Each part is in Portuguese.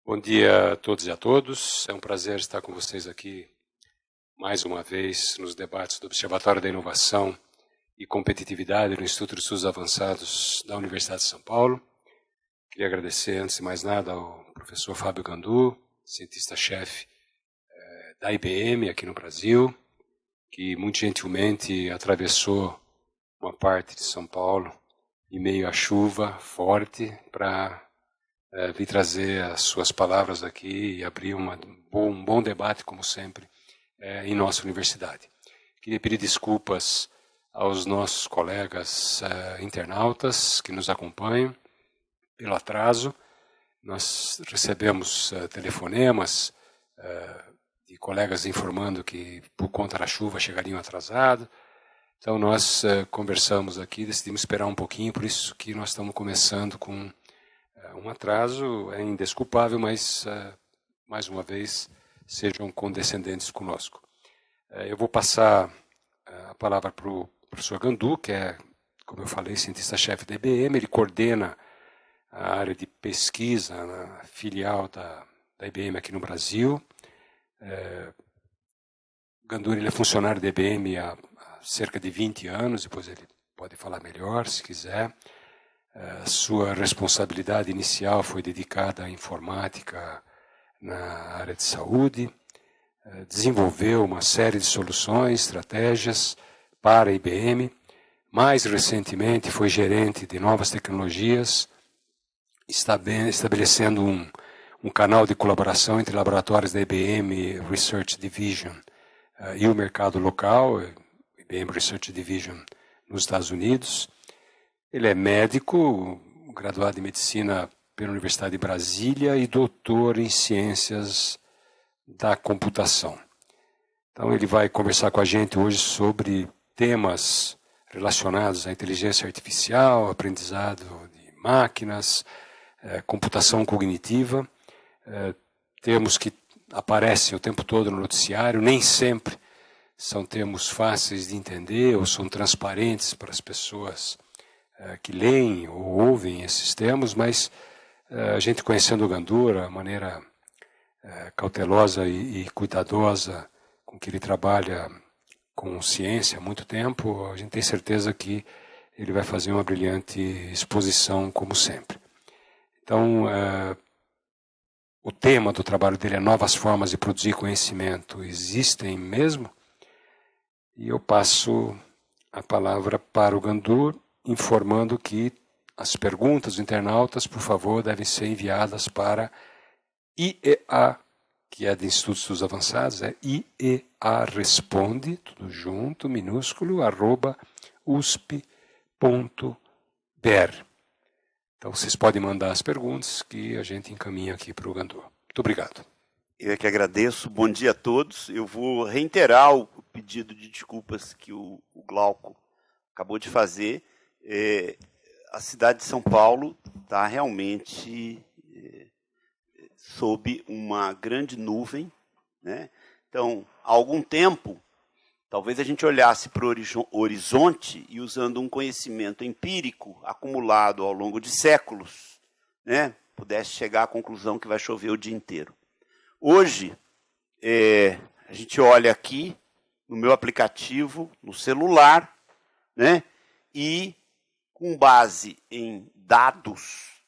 Bom dia a todos e a todos. É um prazer estar com vocês aqui mais uma vez nos debates do Observatório da Inovação e Competitividade no Instituto de Estudos Avançados da Universidade de São Paulo. Queria agradecer, antes de mais nada, ao professor Fábio Gandu, cientista-chefe da IBM aqui no Brasil, que muito gentilmente atravessou uma parte de São Paulo em meio à chuva forte para vir trazer as suas palavras aqui e abrir um bom debate, como sempre, em nossa universidade. Queria pedir desculpas aos nossos colegas internautas que nos acompanham pelo atraso. Nós recebemos telefonemas de colegas informando que, por conta da chuva, chegariam atrasados. Então, nós conversamos aqui, decidimos esperar um pouquinho, por isso que nós estamos começando com um atraso. É indesculpável, mas, mais uma vez, sejam condescendentes conosco. Eu vou passar a palavra para o professor Gandu, que é, como eu falei, cientista-chefe da IBM. Ele coordena a área de pesquisa na filial da IBM aqui no Brasil. Gandu ele é funcionário da IBM há cerca de 20 anos, depois ele pode falar melhor, se quiser. Sua responsabilidade inicial foi dedicada à informática na área de saúde. Desenvolveu uma série de soluções, estratégias para a IBM. Mais recentemente foi gerente de novas tecnologias, estabelecendo um canal de colaboração entre laboratórios da IBM Research Division e o mercado local, IBM Research Division nos Estados Unidos. Ele é médico, graduado em medicina pela Universidade de Brasília e doutor em ciências da computação. Então ele vai conversar com a gente hoje sobre temas relacionados à inteligência artificial, aprendizado de máquinas, computação cognitiva, termos que aparecem o tempo todo no noticiário, nem sempre são termos fáceis de entender ou são transparentes para as pessoas que leem ou ouvem esses termos, mas a gente conhecendo o Gandu, a maneira cautelosa e cuidadosa com que ele trabalha com ciência há muito tempo, a gente tem certeza que ele vai fazer uma brilhante exposição, como sempre. Então, o tema do trabalho dele é novas formas de produzir conhecimento. Existem mesmo? E eu passo a palavra para o Gandu, informando que as perguntas dos internautas, por favor, devem ser enviadas para IEA, que é de Institutos de Estudos Avançados, é IEAResponde, tudo junto, minúsculo, @usp.br. Então, vocês podem mandar as perguntas que a gente encaminha aqui para o Gandu. Muito obrigado. Eu é que agradeço. Bom dia a todos. Eu vou reiterar o pedido de desculpas que o Glauco acabou de fazer. A cidade de São Paulo está realmente sob uma grande nuvem, né? Então, há algum tempo, talvez a gente olhasse para o horizonte e, usando um conhecimento empírico acumulado ao longo de séculos, né, pudesse chegar à conclusão que vai chover o dia inteiro. Hoje, a gente olha aqui no meu aplicativo, no celular, né, e com base em dados,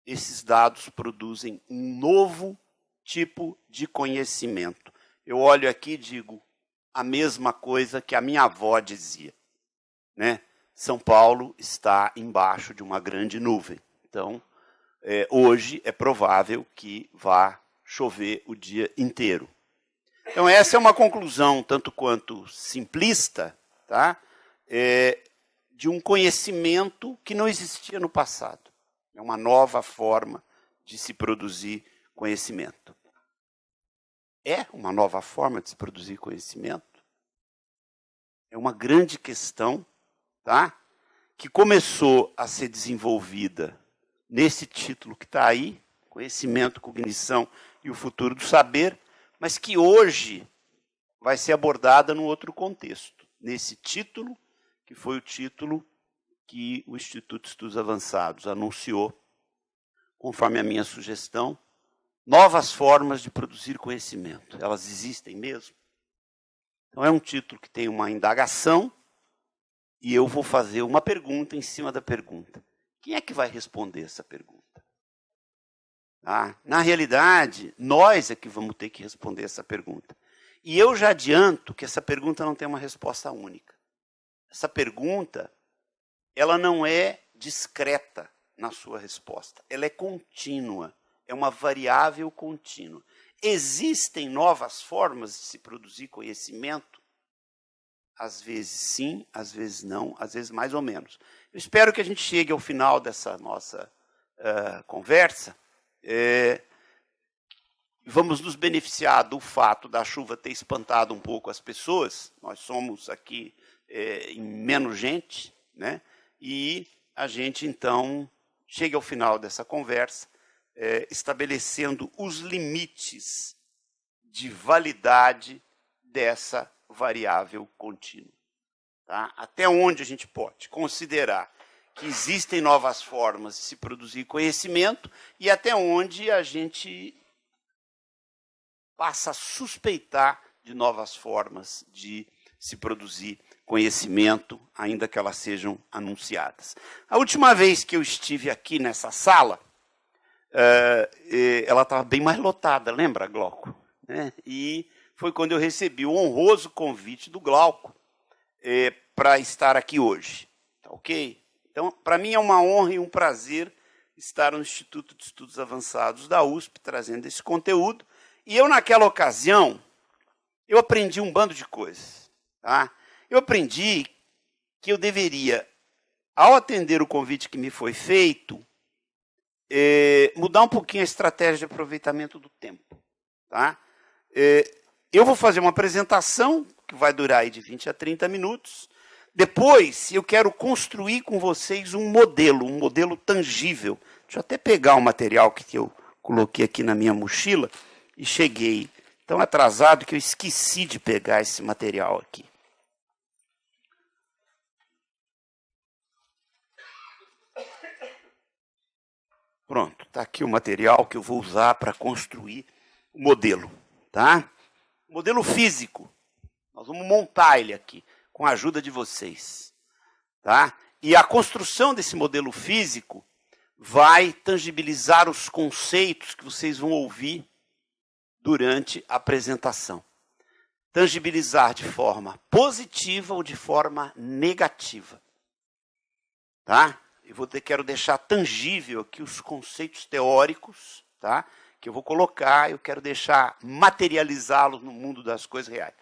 esses dados produzem um novo tipo de conhecimento. Eu olho aqui e digo a mesma coisa que a minha avó dizia, né? São Paulo está embaixo de uma grande nuvem. Então, hoje é provável que vá chover o dia inteiro. Então, essa é uma conclusão tanto quanto simplista, tá? De um conhecimento que não existia no passado. É uma nova forma de se produzir conhecimento. É uma nova forma de se produzir conhecimento? É uma grande questão, tá? Que começou a ser desenvolvida nesse título que está aí, Conhecimento, Cognição e o Futuro do Saber, mas que hoje vai ser abordada num outro contexto, nesse título, que foi o título que o Instituto de Estudos Avançados anunciou, conforme a minha sugestão, Novas formas de produzir conhecimento. Elas existem mesmo? Então, é um título que tem uma indagação e eu vou fazer uma pergunta em cima da pergunta. Quem é que vai responder essa pergunta? Na realidade, nós é que vamos ter que responder essa pergunta. E eu já adianto que essa pergunta não tem uma resposta única. Essa pergunta, ela não é discreta na sua resposta. Ela é contínua. É uma variável contínua. Existem novas formas de se produzir conhecimento? Às vezes sim, às vezes não, às vezes mais ou menos. Eu espero que a gente chegue ao final dessa nossa conversa. Vamos nos beneficiar do fato da chuva ter espantado um pouco as pessoas. Nós somos aqui em menos gente, né? E a gente, então, chega ao final dessa conversa estabelecendo os limites de validade dessa variável contínua. Tá? Até onde a gente pode considerar que existem novas formas de se produzir conhecimento e até onde a gente passa a suspeitar de novas formas de se produzir conhecimento, ainda que elas sejam anunciadas. A última vez que eu estive aqui nessa sala, ela estava bem mais lotada, lembra, Glauco? E foi quando eu recebi o honroso convite do Glauco para estar aqui hoje. Tá ok? Então, para mim é uma honra e um prazer estar no Instituto de Estudos Avançados da USP, trazendo esse conteúdo. E eu, naquela ocasião, eu aprendi um bando de coisas. Tá? Eu aprendi que eu deveria, ao atender o convite que me foi feito, mudar um pouquinho a estratégia de aproveitamento do tempo. Tá? Eu vou fazer uma apresentação, que vai durar aí de 20 a 30 minutos. Depois, eu quero construir com vocês um modelo tangível. Deixa eu até pegar o material que eu coloquei aqui na minha mochila e cheguei tão atrasado que eu esqueci de pegar esse material aqui. Pronto, está aqui o material que eu vou usar para construir o modelo. Tá? Modelo físico. Nós vamos montar ele aqui, com a ajuda de vocês. Tá? E a construção desse modelo físico vai tangibilizar os conceitos que vocês vão ouvir durante a apresentação. Tangibilizar de forma positiva ou de forma negativa. Tá? Quero deixar tangível aqui os conceitos teóricos, tá? Que eu vou colocar, eu quero deixar materializá-los no mundo das coisas reais.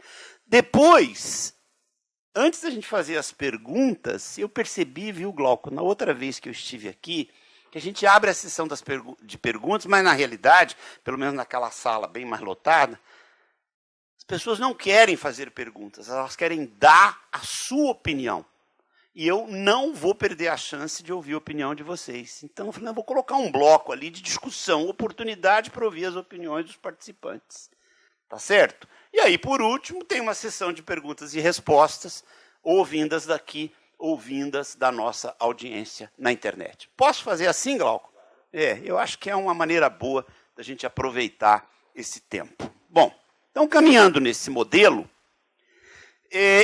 Depois, antes da gente fazer as perguntas, eu percebi, viu, Glauco, na outra vez que eu estive aqui, que a gente abre a sessão de perguntas, mas na realidade, pelo menos naquela sala bem mais lotada, as pessoas não querem fazer perguntas, elas querem dar a sua opinião. E eu não vou perder a chance de ouvir a opinião de vocês. Então, eu falei, vou colocar um bloco ali de discussão, oportunidade para ouvir as opiniões dos participantes. Tá certo? E aí, por último, tem uma sessão de perguntas e respostas, ouvindas daqui, ouvindas da nossa audiência na internet. Posso fazer assim, Glauco? Eu acho que é uma maneira boa da gente aproveitar esse tempo. Bom, então, caminhando nesse modelo,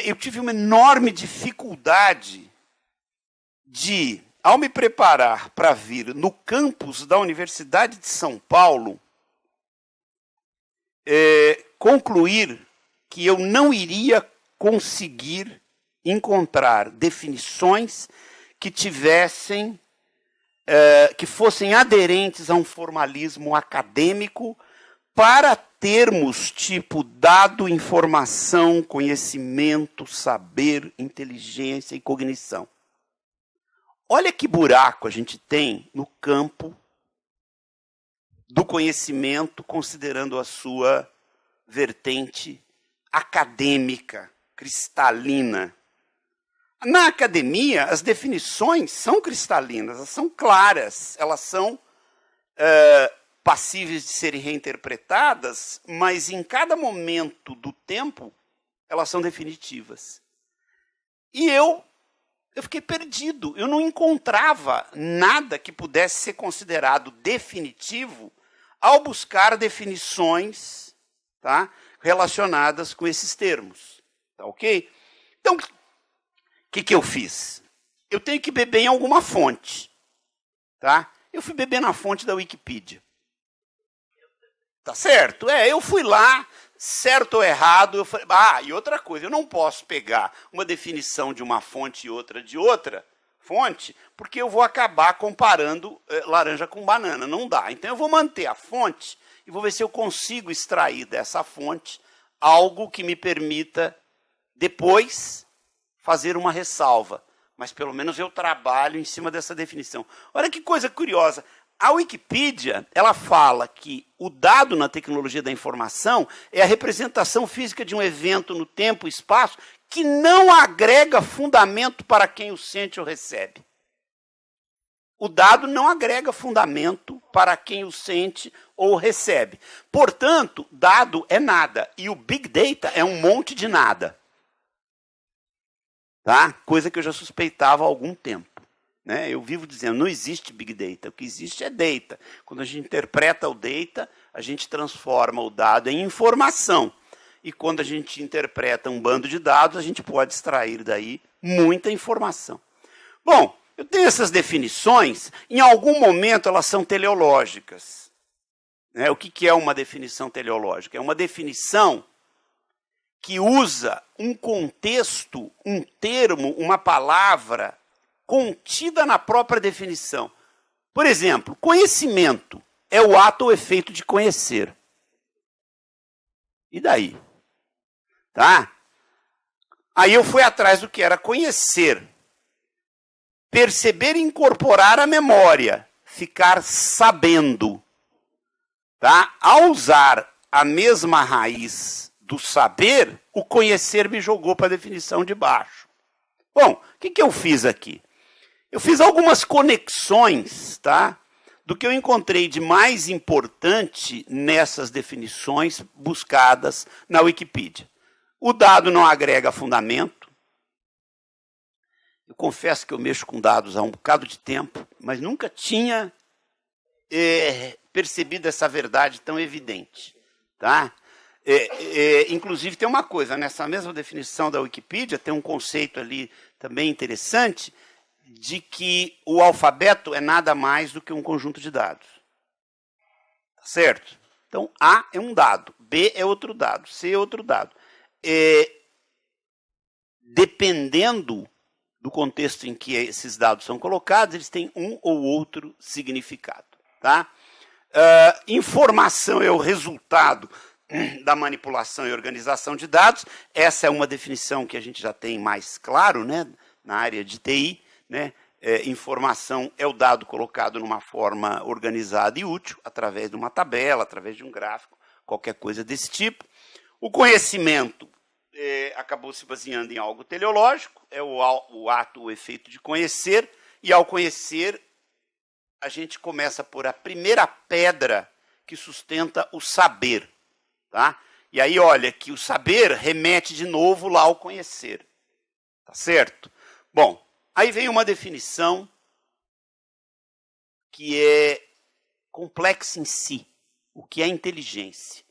eu tive uma enorme dificuldade de, ao me preparar para vir no campus da Universidade de São Paulo, concluir que eu não iria conseguir encontrar definições que tivessem, que fossem aderentes a um formalismo acadêmico para termos tipo dado, informação, conhecimento, saber, inteligência e cognição. Olha que buraco a gente tem no campo do conhecimento, considerando a sua vertente acadêmica, cristalina. Na academia, as definições são cristalinas, elas são claras, elas são passíveis de serem reinterpretadas, mas em cada momento do tempo, elas são definitivas. E eu fiquei perdido, eu não encontrava nada que pudesse ser considerado definitivo ao buscar definições, tá, relacionadas com esses termos. Tá ok? Então, o que eu fiz? Eu tenho que beber em alguma fonte. Tá? Eu fui beber na fonte da Wikipedia. Tá certo? Eu fui lá, certo ou errado, eu falei, e outra coisa, eu não posso pegar uma definição de uma fonte e outra de outra fonte, porque eu vou acabar comparando laranja com banana. Não dá. Então, eu vou manter a fonte e vou ver se eu consigo extrair dessa fonte algo que me permita, depois, fazer uma ressalva. Mas, pelo menos, eu trabalho em cima dessa definição. Olha que coisa curiosa. A Wikipedia, ela fala que o dado na tecnologia da informação é a representação física de um evento no tempo e espaço que não agrega fundamento para quem o sente ou recebe. O dado não agrega fundamento para quem o sente ou recebe. Portanto, dado é nada. E o Big Data é um monte de nada. Tá? Coisa que eu já suspeitava há algum tempo. Né? Eu vivo dizendo, não existe Big Data. O que existe é data. Quando a gente interpreta o data, a gente transforma o dado em informação. E quando a gente interpreta um bando de dados, a gente pode extrair daí muita informação. Bom, eu tenho essas definições, em algum momento elas são teleológicas. O que é uma definição teleológica? É uma definição que usa um contexto, um termo, uma palavra contida na própria definição. Por exemplo, conhecimento é o ato ou efeito de conhecer. E daí? Tá? Aí eu fui atrás do que era conhecer. Perceber e incorporar a memória. Ficar sabendo. Tá? Ao usar a mesma raiz do saber, o conhecer me jogou para a definição de baixo. Bom, o que eu fiz aqui? Eu fiz algumas conexões, tá? Do que eu encontrei de mais importante nessas definições buscadas na Wikipedia. O dado não agrega fundamento. Eu confesso que eu mexo com dados há um bocado de tempo, mas nunca tinha percebido essa verdade tão evidente. Tá? Inclusive, tem uma coisa, nessa mesma definição da Wikipedia, tem um conceito ali também interessante, de que o alfabeto é nada mais do que um conjunto de dados. Tá certo? Então, A é um dado, B é outro dado, C é outro dado. Dependendo do contexto em que esses dados são colocados, eles têm um ou outro significado. Tá? Informação é o resultado da manipulação e organização de dados. Essa é uma definição que a gente já tem mais claro, né, na área de TI. Né? Informação é o dado colocado numa forma organizada e útil, através de uma tabela, através de um gráfico, qualquer coisa desse tipo. O conhecimento acabou se baseando em algo teleológico, é o ato, o efeito de conhecer, e ao conhecer, a gente começa por a primeira pedra que sustenta o saber. Tá? E aí, olha, que o saber remete de novo lá ao conhecer. Tá certo? Bom, aí vem uma definição que é complexa em si. O que é inteligência?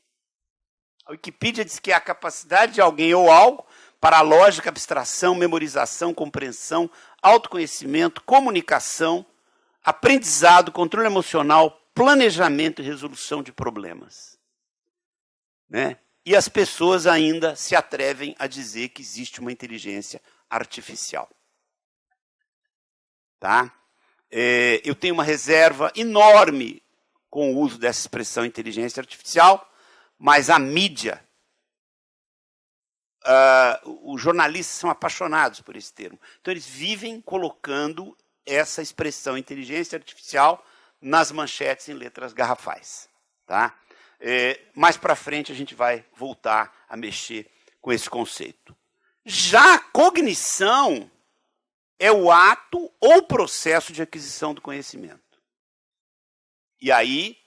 A Wikipedia diz que é a capacidade de alguém ou algo para a lógica, abstração, memorização, compreensão, autoconhecimento, comunicação, aprendizado, controle emocional, planejamento e resolução de problemas. Né? E as pessoas ainda se atrevem a dizer que existe uma inteligência artificial. Tá? Eu tenho uma reserva enorme com o uso dessa expressão inteligência artificial, mas a mídia, os jornalistas são apaixonados por esse termo. Então, eles vivem colocando essa expressão inteligência artificial nas manchetes em letras garrafais. Tá? Mais para frente, a gente vai voltar a mexer com esse conceito. Já a cognição é o ato ou processo de aquisição do conhecimento. E aí,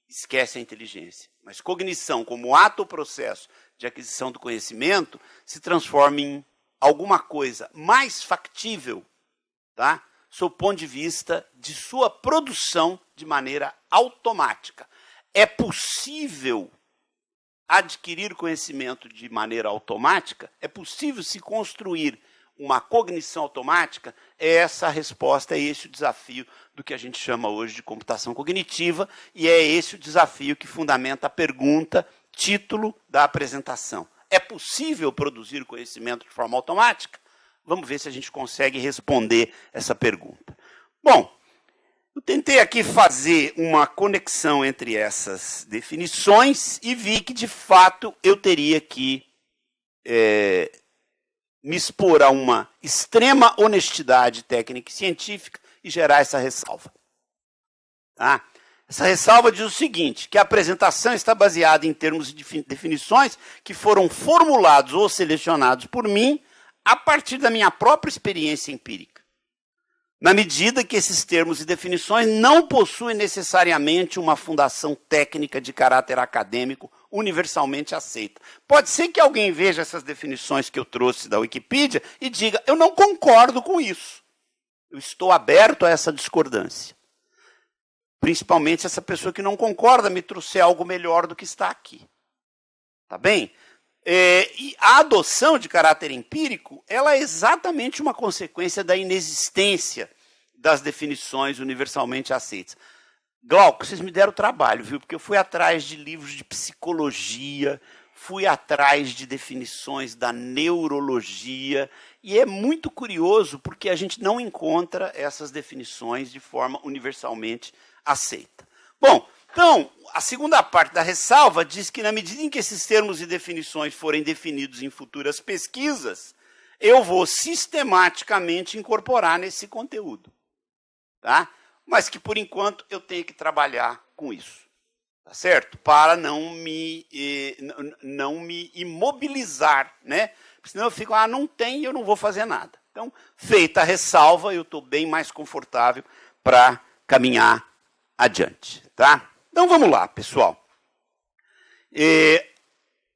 esquece a inteligência. Mas cognição, como ato ou processo de aquisição do conhecimento, se transforma em alguma coisa mais factível, tá? Sob o ponto de vista de sua produção de maneira automática. é possível adquirir conhecimento de maneira automática? É possível se construir uma cognição automática? É essa a resposta, é esse o desafio do que a gente chama hoje de computação cognitiva, e é esse o desafio que fundamenta a pergunta, título da apresentação. É possível produzir conhecimento de forma automática? Vamos ver se a gente consegue responder essa pergunta. Bom, eu tentei aqui fazer uma conexão entre essas definições e vi que, de fato, eu teria que me expor a uma extrema honestidade técnica e científica e gerar essa ressalva. Tá? Essa ressalva diz o seguinte, que a apresentação está baseada em termos de definições que foram formulados ou selecionados por mim a partir da minha própria experiência empírica, na medida que esses termos e definições não possuem necessariamente uma fundação técnica de caráter acadêmico universalmente aceita. Pode ser que alguém veja essas definições que eu trouxe da Wikipedia e diga, eu não concordo com isso. Eu estou aberto a essa discordância. Principalmente essa pessoa que não concorda me trouxer algo melhor do que está aqui. Tá bem? E a adoção de caráter empírico, ela é exatamente uma consequência da inexistência das definições universalmente aceitas. Glauco, vocês me deram trabalho, viu? Porque eu fui atrás de livros de psicologia, fui atrás de definições da neurologia, e é muito curioso porque a gente não encontra essas definições de forma universalmente aceita. Bom, então, a segunda parte da ressalva diz que, na medida em que esses termos e definições forem definidos em futuras pesquisas, eu vou sistematicamente incorporar nesse conteúdo. Tá? Mas que, por enquanto, eu tenho que trabalhar com isso. Tá certo? Para não me imobilizar, né? Porque senão eu fico, não tem e eu não vou fazer nada. Então, feita a ressalva, eu estou bem mais confortável para caminhar adiante. Tá? Então, vamos lá, pessoal.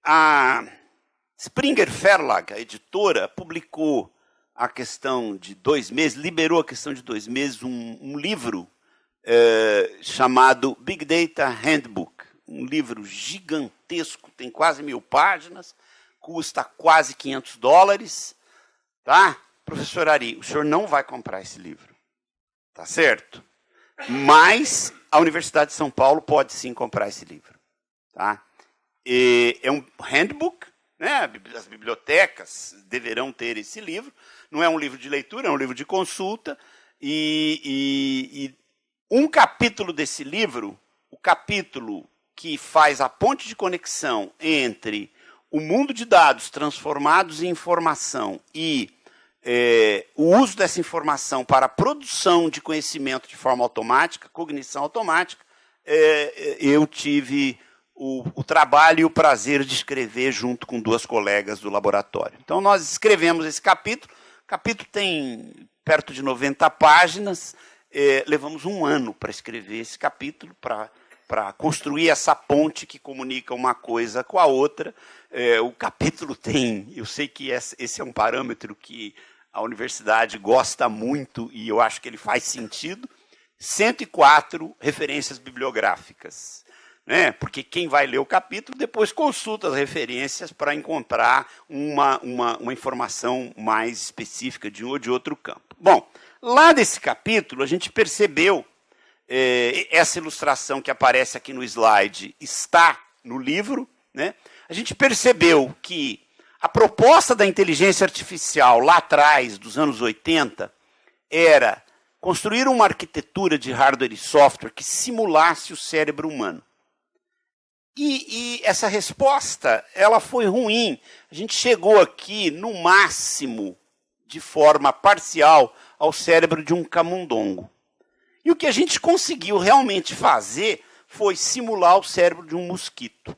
A Springer Verlag, a editora, publicou a questão de 2 meses, liberou a questão de 2 meses, um livro chamado Big Data Handbook. Um livro gigantesco, tem quase 1000 páginas, custa quase $500. Tá? Professor Ari, o senhor não vai comprar esse livro. Tá certo? Mas a Universidade de São Paulo pode sim comprar esse livro. Tá? É um handbook, né? As bibliotecas deverão ter esse livro. Não é um livro de leitura, é um livro de consulta. E um capítulo desse livro, o capítulo que faz a ponte de conexão entre o mundo de dados transformados em informação e o uso dessa informação para a produção de conhecimento de forma automática, cognição automática, eu tive o trabalho e o prazer de escrever junto com 2 colegas do laboratório. Então, nós escrevemos esse capítulo. O capítulo tem perto de 90 páginas. Levamos 1 ano para escrever esse capítulo, para construir essa ponte que comunica uma coisa com a outra. O capítulo tem, eu sei que esse é um parâmetro que a universidade gosta muito, e eu acho que ele faz sentido, 104 referências bibliográficas. Né? Porque quem vai ler o capítulo depois consulta as referências para encontrar uma informação mais específica de um ou de outro campo. Bom, lá desse capítulo a gente percebeu, essa ilustração que aparece aqui no slide está no livro, né? A gente percebeu que a proposta da inteligência artificial lá atrás, dos anos 80, era construir uma arquitetura de hardware e software que simulasse o cérebro humano. E essa resposta, ela foi ruim. A gente chegou aqui, no máximo, de forma parcial, ao cérebro de um camundongo. E o que a gente conseguiu realmente fazer foi simular o cérebro de um mosquito.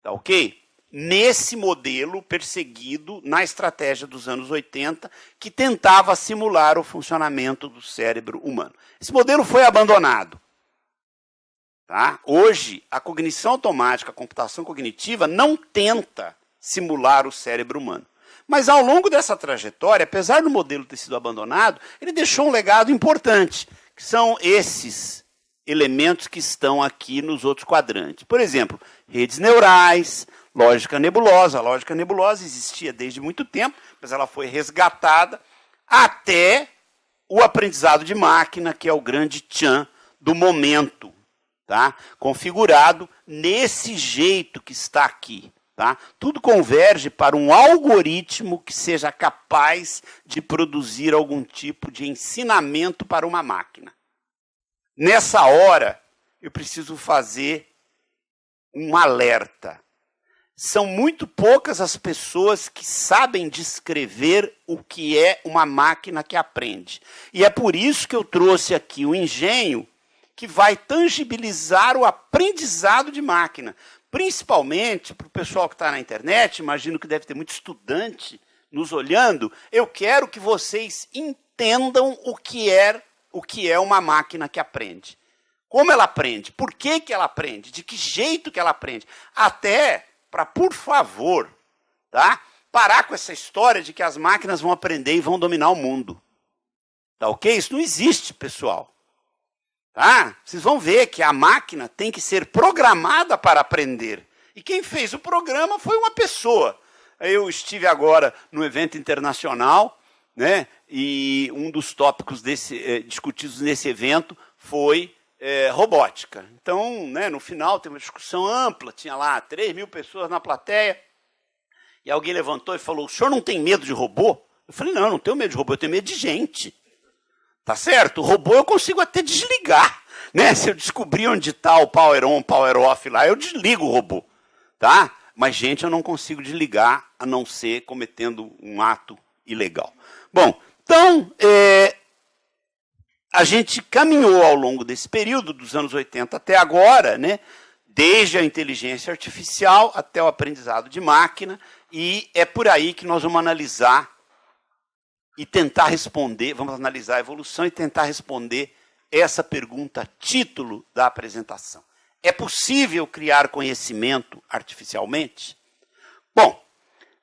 Tá ok? Nesse modelo perseguido na estratégia dos anos 80, que tentava simular o funcionamento do cérebro humano. Esse modelo foi abandonado. Tá? Hoje, a cognição automática, a computação cognitiva, não tenta simular o cérebro humano. Mas, ao longo dessa trajetória, apesar do modelo ter sido abandonado, ele deixou um legado importante, que são esses elementos que estão aqui nos outros quadrantes. Por exemplo, redes neurais, lógica nebulosa. A lógica nebulosa existia desde muito tempo, mas ela foi resgatada até o aprendizado de máquina, que é o grande tchan do momento, tá? Configurado nesse jeito que está aqui. Tá? Tudo converge para um algoritmo que seja capaz de produzir algum tipo de ensinamento para uma máquina. Nessa hora, eu preciso fazer um alerta. São muito poucas as pessoas que sabem descrever o que é uma máquina que aprende. E é por isso que eu trouxe aqui o engenho que vai tangibilizar o aprendizado de máquina. Principalmente para o pessoal que está na internet, imagino que deve ter muito estudante nos olhando, eu quero que vocês entendam o que é uma máquina que aprende. Como ela aprende, por que ela aprende, de que jeito que ela aprende. Até para, por favor, tá? Parar com essa história de que as máquinas vão aprender e vão dominar o mundo. Tá ok? Isso não existe, pessoal. Tá? Vocês vão ver que a máquina tem que ser programada para aprender. E quem fez o programa foi uma pessoa. Eu estive agora no evento internacional, né, e um dos tópicos discutidos nesse evento foi robótica. Então, né, no final, teve uma discussão ampla, tinha lá 3.000 pessoas na plateia, e alguém levantou e falou, o senhor não tem medo de robô? Eu falei, não, eu não tenho medo de robô, eu tenho medo de gente. Tá certo? O robô eu consigo até desligar, né? Se eu descobrir onde está o power on, power off lá, eu desligo o robô, tá? Mas gente eu não consigo desligar, a não ser cometendo um ato ilegal. Bom, então, a gente caminhou ao longo desse período, dos anos 80 até agora, né? Desde a inteligência artificial até o aprendizado de máquina, e é por aí que nós vamos analisar e tentar responder, vamos analisar a evolução e tentar responder essa pergunta, título da apresentação. É possível criar conhecimento artificialmente? Bom,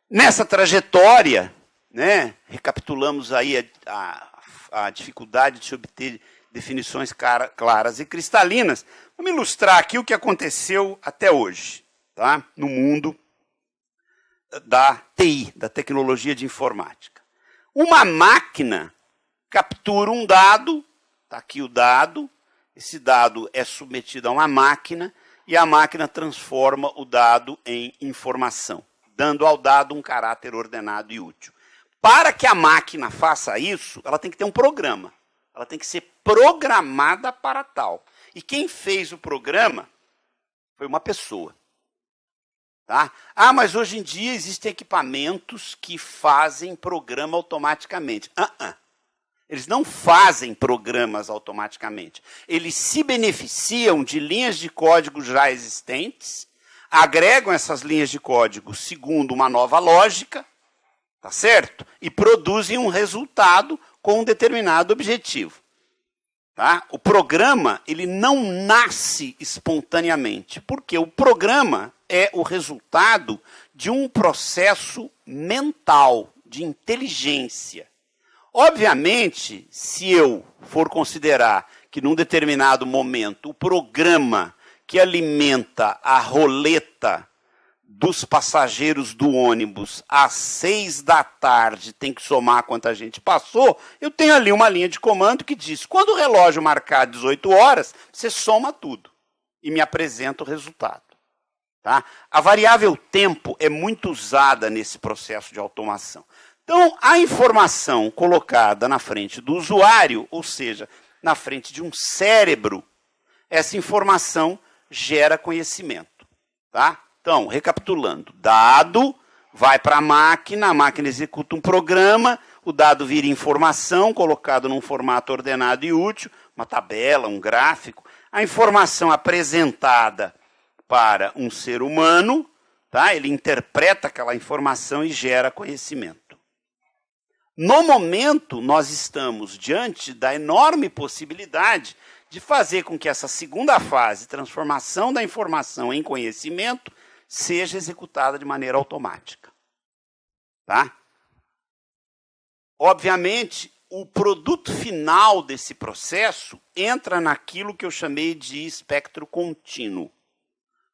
nessa trajetória, né, recapitulamos aí a dificuldade de se obter definições claras e cristalinas. Vamos ilustrar aqui o que aconteceu até hoje, tá, no mundo da TI, da tecnologia de informática. Uma máquina captura um dado, está aqui o dado, esse dado é submetido a uma máquina e a máquina transforma o dado em informação, dando ao dado um caráter ordenado e útil. Para que a máquina faça isso, ela tem que ter um programa, ela tem que ser programada para tal. E quem fez o programa foi uma pessoa. Tá? Ah, mas hoje em dia existem equipamentos que fazem programa automaticamente. Eles não fazem programas automaticamente. Eles se beneficiam de linhas de código já existentes, agregam essas linhas de código segundo uma nova lógica, tá certo? E produzem um resultado com um determinado objetivo. Tá? O programa ele não nasce espontaneamente, porque o programa é o resultado de um processo mental, de inteligência. Obviamente, se eu for considerar que num determinado momento o programa que alimenta a roleta dos passageiros do ônibus às 6 da tarde tem que somar quanta gente passou, eu tenho ali uma linha de comando que diz, quando o relógio marcar 18 horas, você soma tudo e me apresenta o resultado. Tá? A variável tempo é muito usada nesse processo de automação. Então, a informação colocada na frente do usuário, ou seja, na frente de um cérebro, essa informação gera conhecimento. Tá? Então, recapitulando, dado vai para a máquina executa um programa, o dado vira informação, colocado num formato ordenado e útil, uma tabela, um gráfico. A informação apresentada para um ser humano, tá? Ele interpreta aquela informação e gera conhecimento. No momento, nós estamos diante da enorme possibilidade de fazer com que essa segunda fase, transformação da informação em conhecimento, seja executada de maneira automática. Tá? Obviamente, o produto final desse processo entra naquilo que eu chamei de espectro contínuo.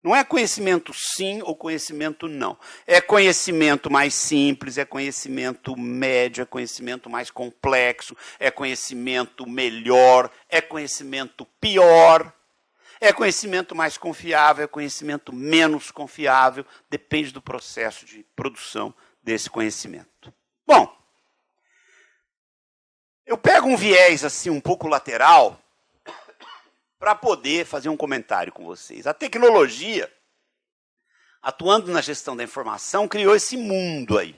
Não é conhecimento sim ou conhecimento não. É conhecimento mais simples, é conhecimento médio, é conhecimento mais complexo, é conhecimento melhor, é conhecimento pior, é conhecimento mais confiável, é conhecimento menos confiável, depende do processo de produção desse conhecimento. Bom, eu pego um viés assim um pouco lateral para poder fazer um comentário com vocês. A tecnologia, atuando na gestão da informação, criou esse mundo aí,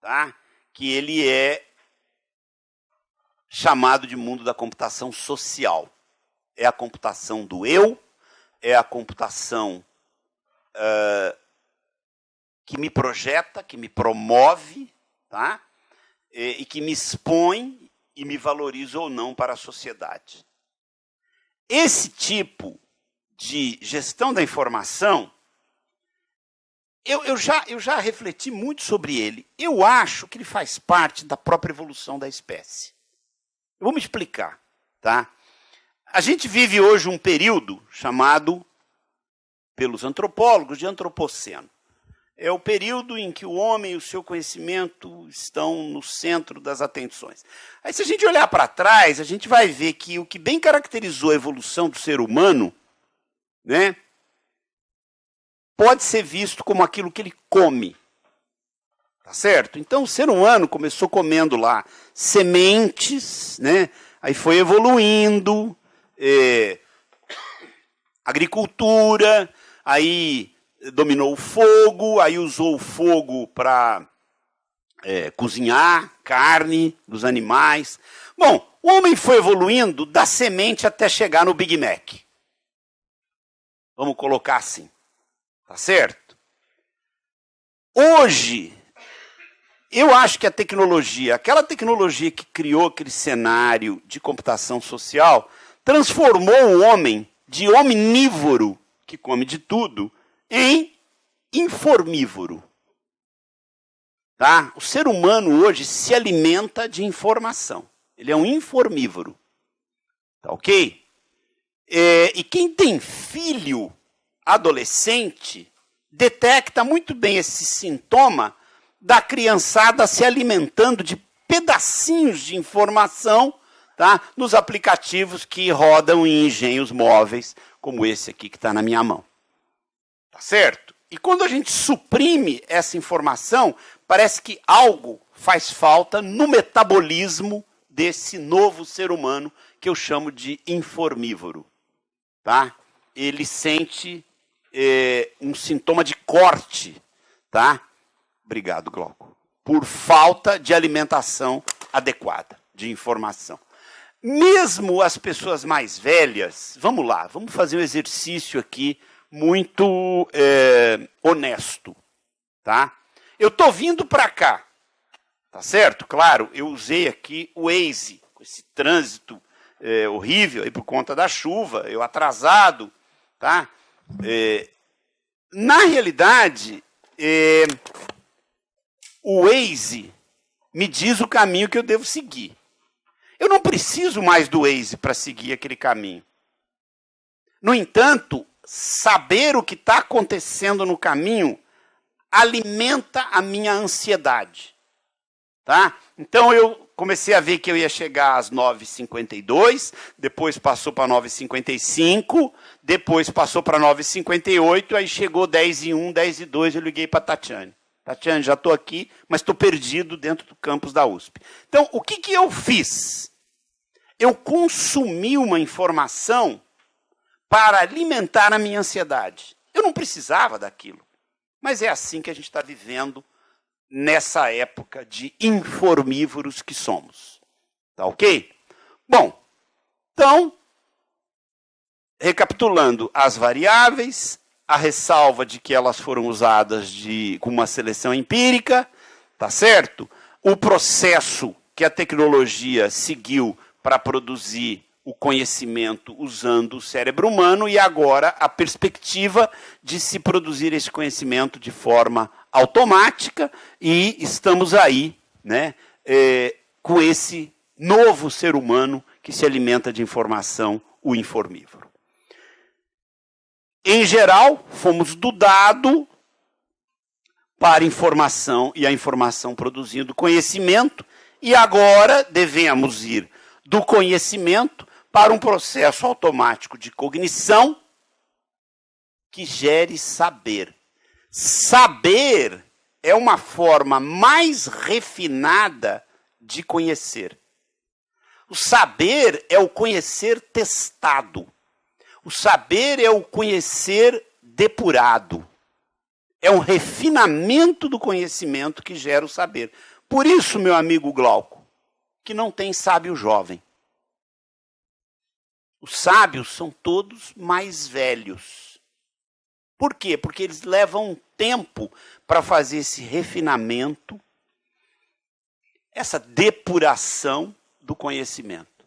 tá? Que ele é chamado de mundo da computação social. É a computação do eu, é a computação que me projeta, que me promove, tá? E que me expõe e me valoriza ou não para a sociedade. Esse tipo de gestão da informação, eu já refleti muito sobre ele. Eu acho que ele faz parte da própria evolução da espécie. Eu vou me explicar, tá? A gente vive hoje um período chamado, pelos antropólogos, de antropoceno. É o período em que o homem e o seu conhecimento estão no centro das atenções. Aí, se a gente olhar para trás, a gente vai ver que o que bem caracterizou a evolução do ser humano, né, pode ser visto como aquilo que ele come. Tá certo? Então, o ser humano começou comendo lá sementes, né, aí foi evoluindo, agricultura, aí dominou o fogo, aí usou o fogo para cozinhar carne dos animais. Bom, o homem foi evoluindo da semente até chegar no Big Mac. Vamos colocar assim. Tá certo? Hoje, eu acho que a tecnologia, aquela tecnologia que criou aquele cenário de computação social, transformou o homem de omnívoro, que come de tudo, em informívoro. Tá? O ser humano hoje se alimenta de informação. Ele é um informívoro. Tá ok? E quem tem filho adolescente detecta muito bem esse sintoma da criançada se alimentando de pedacinhos de informação, tá? Nos aplicativos que rodam em engenhos móveis, como esse aqui que está na minha mão. Tá certo? E quando a gente suprime essa informação, parece que algo faz falta no metabolismo desse novo ser humano que eu chamo de informívoro. Tá? Ele sente um sintoma de corte, tá? Obrigado, Glauco. Por falta de alimentação adequada, de informação. Mesmo as pessoas mais velhas, vamos lá, vamos fazer um exercício aqui muito honesto, tá? Eu estou vindo para cá, tá certo? Claro, eu usei aqui o Waze, com esse trânsito horrível aí por conta da chuva, eu atrasado, tá? Na realidade, o Waze me diz o caminho que eu devo seguir. Eu não preciso mais do Waze para seguir aquele caminho. No entanto, saber o que está acontecendo no caminho alimenta a minha ansiedade. Tá? Então, eu comecei a ver que eu ia chegar às 9h52, depois passou para 9h55, depois passou para 9h58, aí chegou 10h01, 10h02, eu liguei para a Tatiane. Tatiane, já estou aqui, mas estou perdido dentro do campus da USP. Então, o que eu fiz? Eu consumi uma informação para alimentar a minha ansiedade. Eu não precisava daquilo. Mas é assim que a gente está vivendo nessa época de informívoros que somos. Tá ok? Bom, então, recapitulando as variáveis, a ressalva de que elas foram usadas com uma seleção empírica, tá certo? O processo que a tecnologia seguiu para produzir o conhecimento usando o cérebro humano e agora a perspectiva de se produzir esse conhecimento de forma automática e estamos aí, né, com esse novo ser humano que se alimenta de informação, o informívoro. Em geral, fomos do dado para a informação e a informação produzindo conhecimento, e agora devemos ir do conhecimento para um processo automático de cognição que gere saber. Saber é uma forma mais refinada de conhecer. O saber é o conhecer testado. O saber é o conhecer depurado. É um refinamento do conhecimento que gera o saber. Por isso, meu amigo Glauco, que não tem sábio jovem. Os sábios são todos mais velhos. Por quê? Porque eles levam tempo para fazer esse refinamento, essa depuração do conhecimento.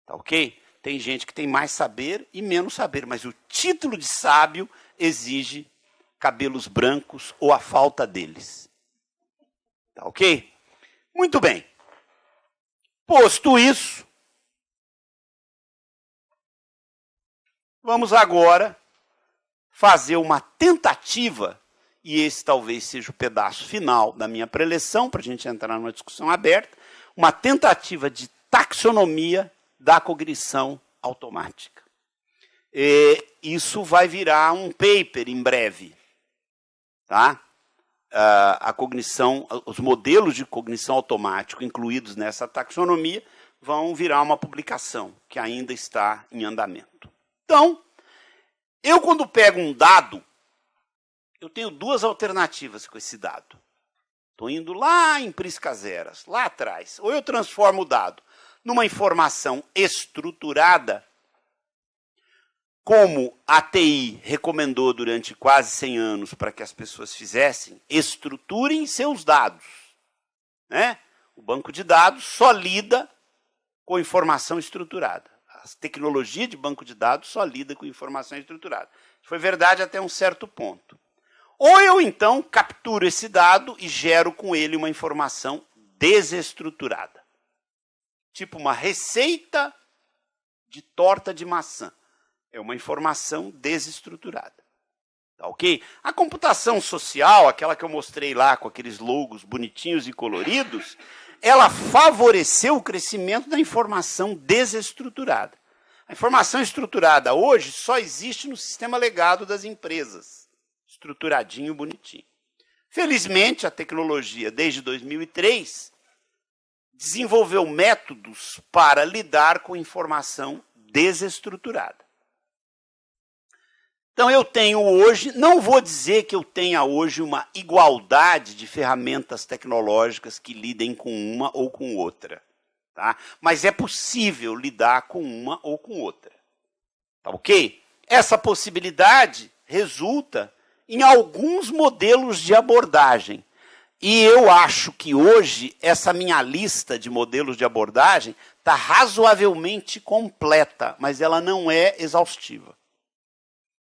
Tá ok? Tem gente que tem mais saber e menos saber, mas o título de sábio exige cabelos brancos ou a falta deles. Tá ok? Muito bem. Posto isso, vamos agora fazer uma tentativa, e esse talvez seja o pedaço final da minha preleção, para a gente entrar numa discussão aberta, uma tentativa de taxonomia da cognição automática. Isso vai virar um paper em breve. Tá? A cognição, os modelos de cognição automática incluídos nessa taxonomia vão virar uma publicação que ainda está em andamento. Então, eu quando pego um dado, eu tenho duas alternativas com esse dado. Estou indo lá em Priscaseras, lá atrás. Ou eu transformo o dado numa informação estruturada, como a TI recomendou durante quase 100 anos para que as pessoas fizessem, estruturem seus dados. Né? O banco de dados só lida com informação estruturada. A tecnologia de banco de dados só lida com informação estruturada. Isso foi verdade até um certo ponto. Ou eu, então, capturo esse dado e gero com ele uma informação desestruturada. Tipo uma receita de torta de maçã. É uma informação desestruturada. Tá ok? A computação social, aquela que eu mostrei lá com aqueles logos bonitinhos e coloridos, ela favoreceu o crescimento da informação desestruturada. A informação estruturada hoje só existe no sistema legado das empresas. Estruturadinho, bonitinho. Felizmente, a tecnologia, desde 2003, desenvolveu métodos para lidar com informação desestruturada. Então, eu tenho hoje, não vou dizer que eu tenha hoje uma igualdade de ferramentas tecnológicas que lidem com uma ou com outra. Tá? Mas é possível lidar com uma ou com outra. Tá ok? Essa possibilidade resulta em alguns modelos de abordagem. E eu acho que hoje essa minha lista de modelos de abordagem está razoavelmente completa, mas ela não é exaustiva.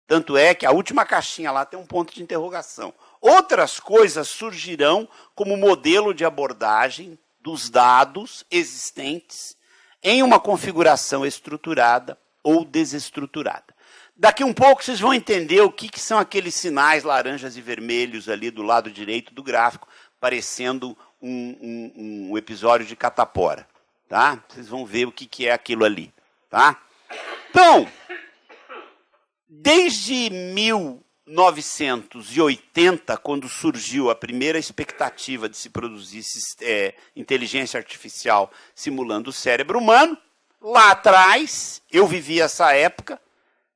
Tanto é que a última caixinha lá tem um ponto de interrogação. Outras coisas surgirão como modelo de abordagem dos dados existentes em uma configuração estruturada ou desestruturada. Daqui um pouco vocês vão entender o que são aqueles sinais laranjas e vermelhos ali do lado direito do gráfico, parecendo um episódio de catapora. Tá? Vocês vão ver o que é aquilo ali. Tá? Então, desde 1980, quando surgiu a primeira expectativa de se produzir inteligência artificial simulando o cérebro humano, lá atrás, eu vivi essa época,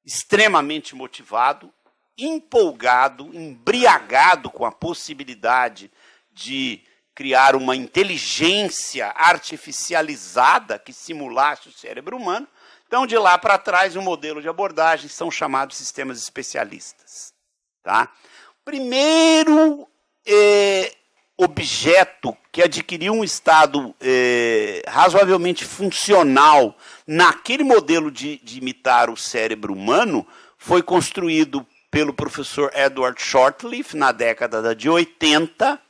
extremamente motivado, empolgado, embriagado com a possibilidade de criar uma inteligência artificializada que simulasse o cérebro humano. Então, de lá para trás, o modelo de abordagem são chamados sistemas especialistas. Tá? Primeiro objeto que adquiriu um estado razoavelmente funcional naquele modelo de imitar o cérebro humano foi construído pelo professor Edward Shortleaf na década de 80.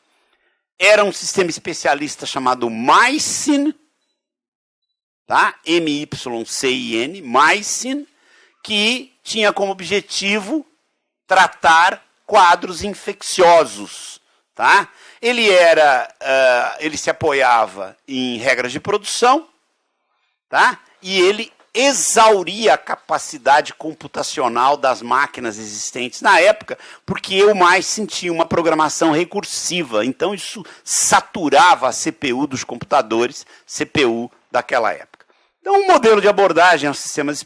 Era um sistema especialista chamado MySyn, tá? MYCIN, mycin, que tinha como objetivo tratar quadros infecciosos, tá? Ele se apoiava em regras de produção, tá? E ele exauria a capacidade computacional das máquinas existentes na época, porque o mycin tinha uma programação recursiva, então isso saturava a CPU dos computadores, CPU daquela época. Então, um modelo de abordagem aos sistemas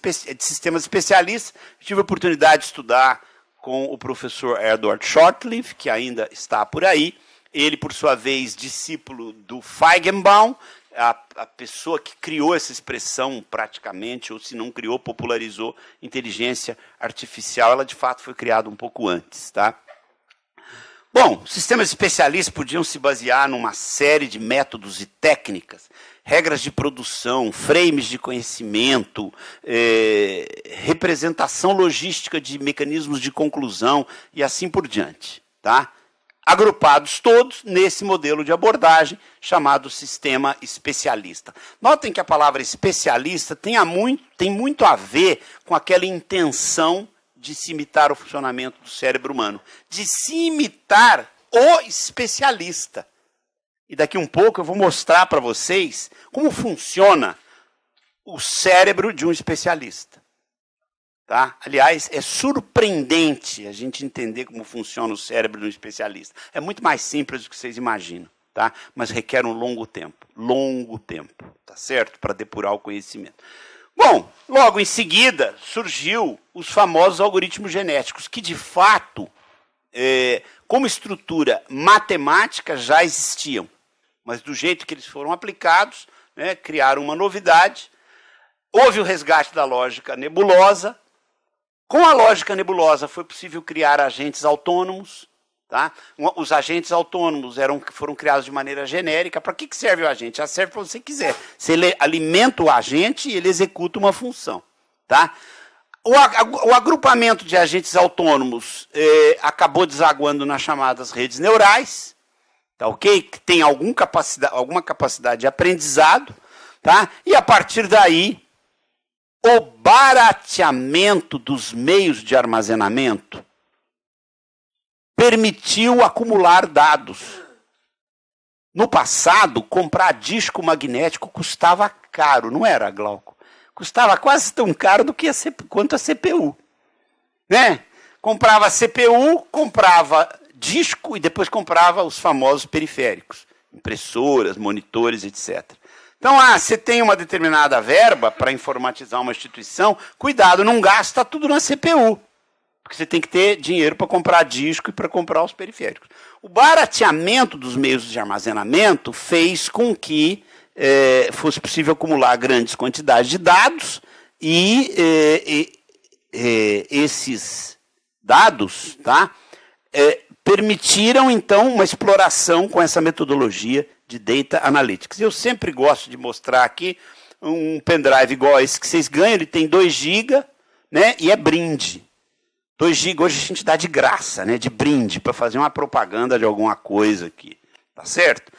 especialistas, tive a oportunidade de estudar com o professor Edward Shortleaf, que ainda está por aí, ele, por sua vez, discípulo do Feigenbaum, a pessoa que criou essa expressão praticamente, ou se não criou, popularizou inteligência artificial. Ela, de fato, foi criada um pouco antes, tá? Bom, sistemas especialistas podiam se basear numa série de métodos e técnicas, regras de produção, frames de conhecimento, representação logística de mecanismos de conclusão e assim por diante, tá? Agrupados todos nesse modelo de abordagem chamado sistema especialista. Notem que a palavra especialista tem muito a ver com aquela intenção de se imitar o funcionamento do cérebro humano, de se imitar o especialista. E daqui um pouco eu vou mostrar para vocês como funciona o cérebro de um especialista. Tá? Aliás, é surpreendente a gente entender como funciona o cérebro de um especialista. É muito mais simples do que vocês imaginam, tá? Mas requer um longo tempo, tá certo? Para depurar o conhecimento. Bom, logo em seguida surgiu os famosos algoritmos genéticos, que de fato, como estrutura matemática, já existiam. Mas do jeito que eles foram aplicados, né, criaram uma novidade. Houve o resgate da lógica nebulosa. Com a lógica nebulosa foi possível criar agentes autônomos. Tá? Os agentes autônomos foram criados de maneira genérica. Para que serve o agente? Já serve para você quiser. Você alimenta o agente e ele executa uma função. Tá? O agrupamento de agentes autônomos acabou desaguando nas chamadas redes neurais, tá, ok? Que tem alguma capacidade de aprendizado. Tá? E a partir daí, o barateamento dos meios de armazenamento permitiu acumular dados. No passado, comprar disco magnético custava caro, não era, Glauco? Custava quase tão caro quanto a CPU. Né? Comprava CPU, comprava disco e depois comprava os famosos periféricos, impressoras, monitores, etc. Então, você tem uma determinada verba para informatizar uma instituição, cuidado, não gasta tudo na CPU, porque você tem que ter dinheiro para comprar disco e para comprar os periféricos. O barateamento dos meios de armazenamento fez com que fosse possível acumular grandes quantidades de dados e esses dados, tá, permitiram, então, uma exploração com essa metodologia de Data Analytics. Eu sempre gosto de mostrar aqui um pendrive igual a esse que vocês ganham, ele tem 2 GB, né, e é brinde. 2 GB hoje a gente dá de graça, né, de brinde, para fazer uma propaganda de alguma coisa aqui. Tá certo?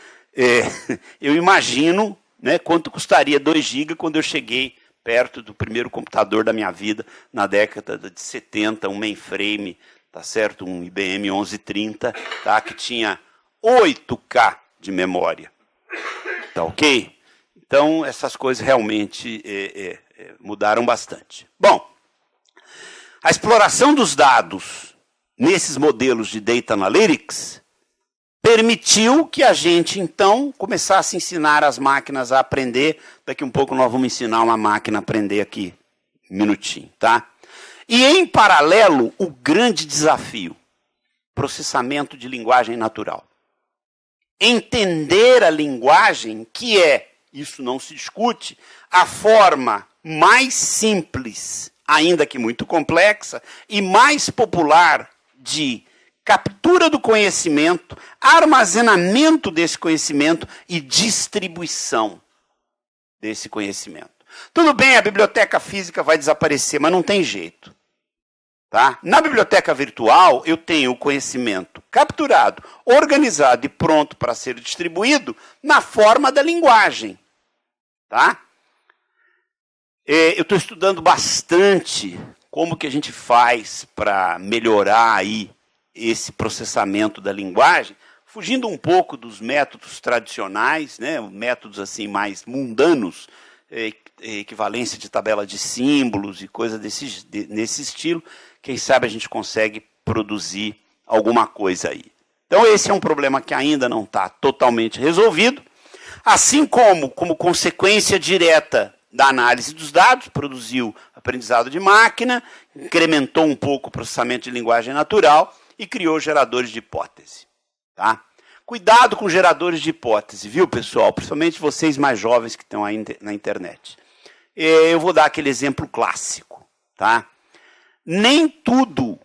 Eu imagino, né, quanto custaria 2 GB quando eu cheguei perto do primeiro computador da minha vida, na década de 70, um mainframe, tá certo? Um IBM 1130, tá, que tinha 8K de memória. Tá ok? Então, essas coisas realmente mudaram bastante. Bom, a exploração dos dados nesses modelos de Data Analytics permitiu que a gente, então, começasse a ensinar as máquinas a aprender. Daqui um pouco nós vamos ensinar uma máquina a aprender aqui, um minutinho, tá? E, em paralelo, o grande desafio, processamento de linguagem natural. Entender a linguagem, que isso não se discute, a forma mais simples, ainda que muito complexa, e mais popular de captura do conhecimento, armazenamento desse conhecimento e distribuição desse conhecimento. Tudo bem, a biblioteca física vai desaparecer, mas não tem jeito. Tá? Na biblioteca virtual, eu tenho o conhecimento capturado, organizado e pronto para ser distribuído na forma da linguagem. Tá? Eu estou estudando bastante como que a gente faz para melhorar aí esse processamento da linguagem, fugindo um pouco dos métodos tradicionais, né, métodos assim mais mundanos, equivalência de tabela de símbolos e coisa nesse estilo. Quem sabe a gente consegue produzir alguma coisa aí. Então esse é um problema que ainda não está totalmente resolvido, assim como consequência direta da análise dos dados, produziu aprendizado de máquina, incrementou um pouco o processamento de linguagem natural e criou geradores de hipótese. Tá? Cuidado com geradores de hipótese, viu, pessoal? Principalmente vocês mais jovens que estão aí na internet. Eu vou dar aquele exemplo clássico. Tá? Nem tudo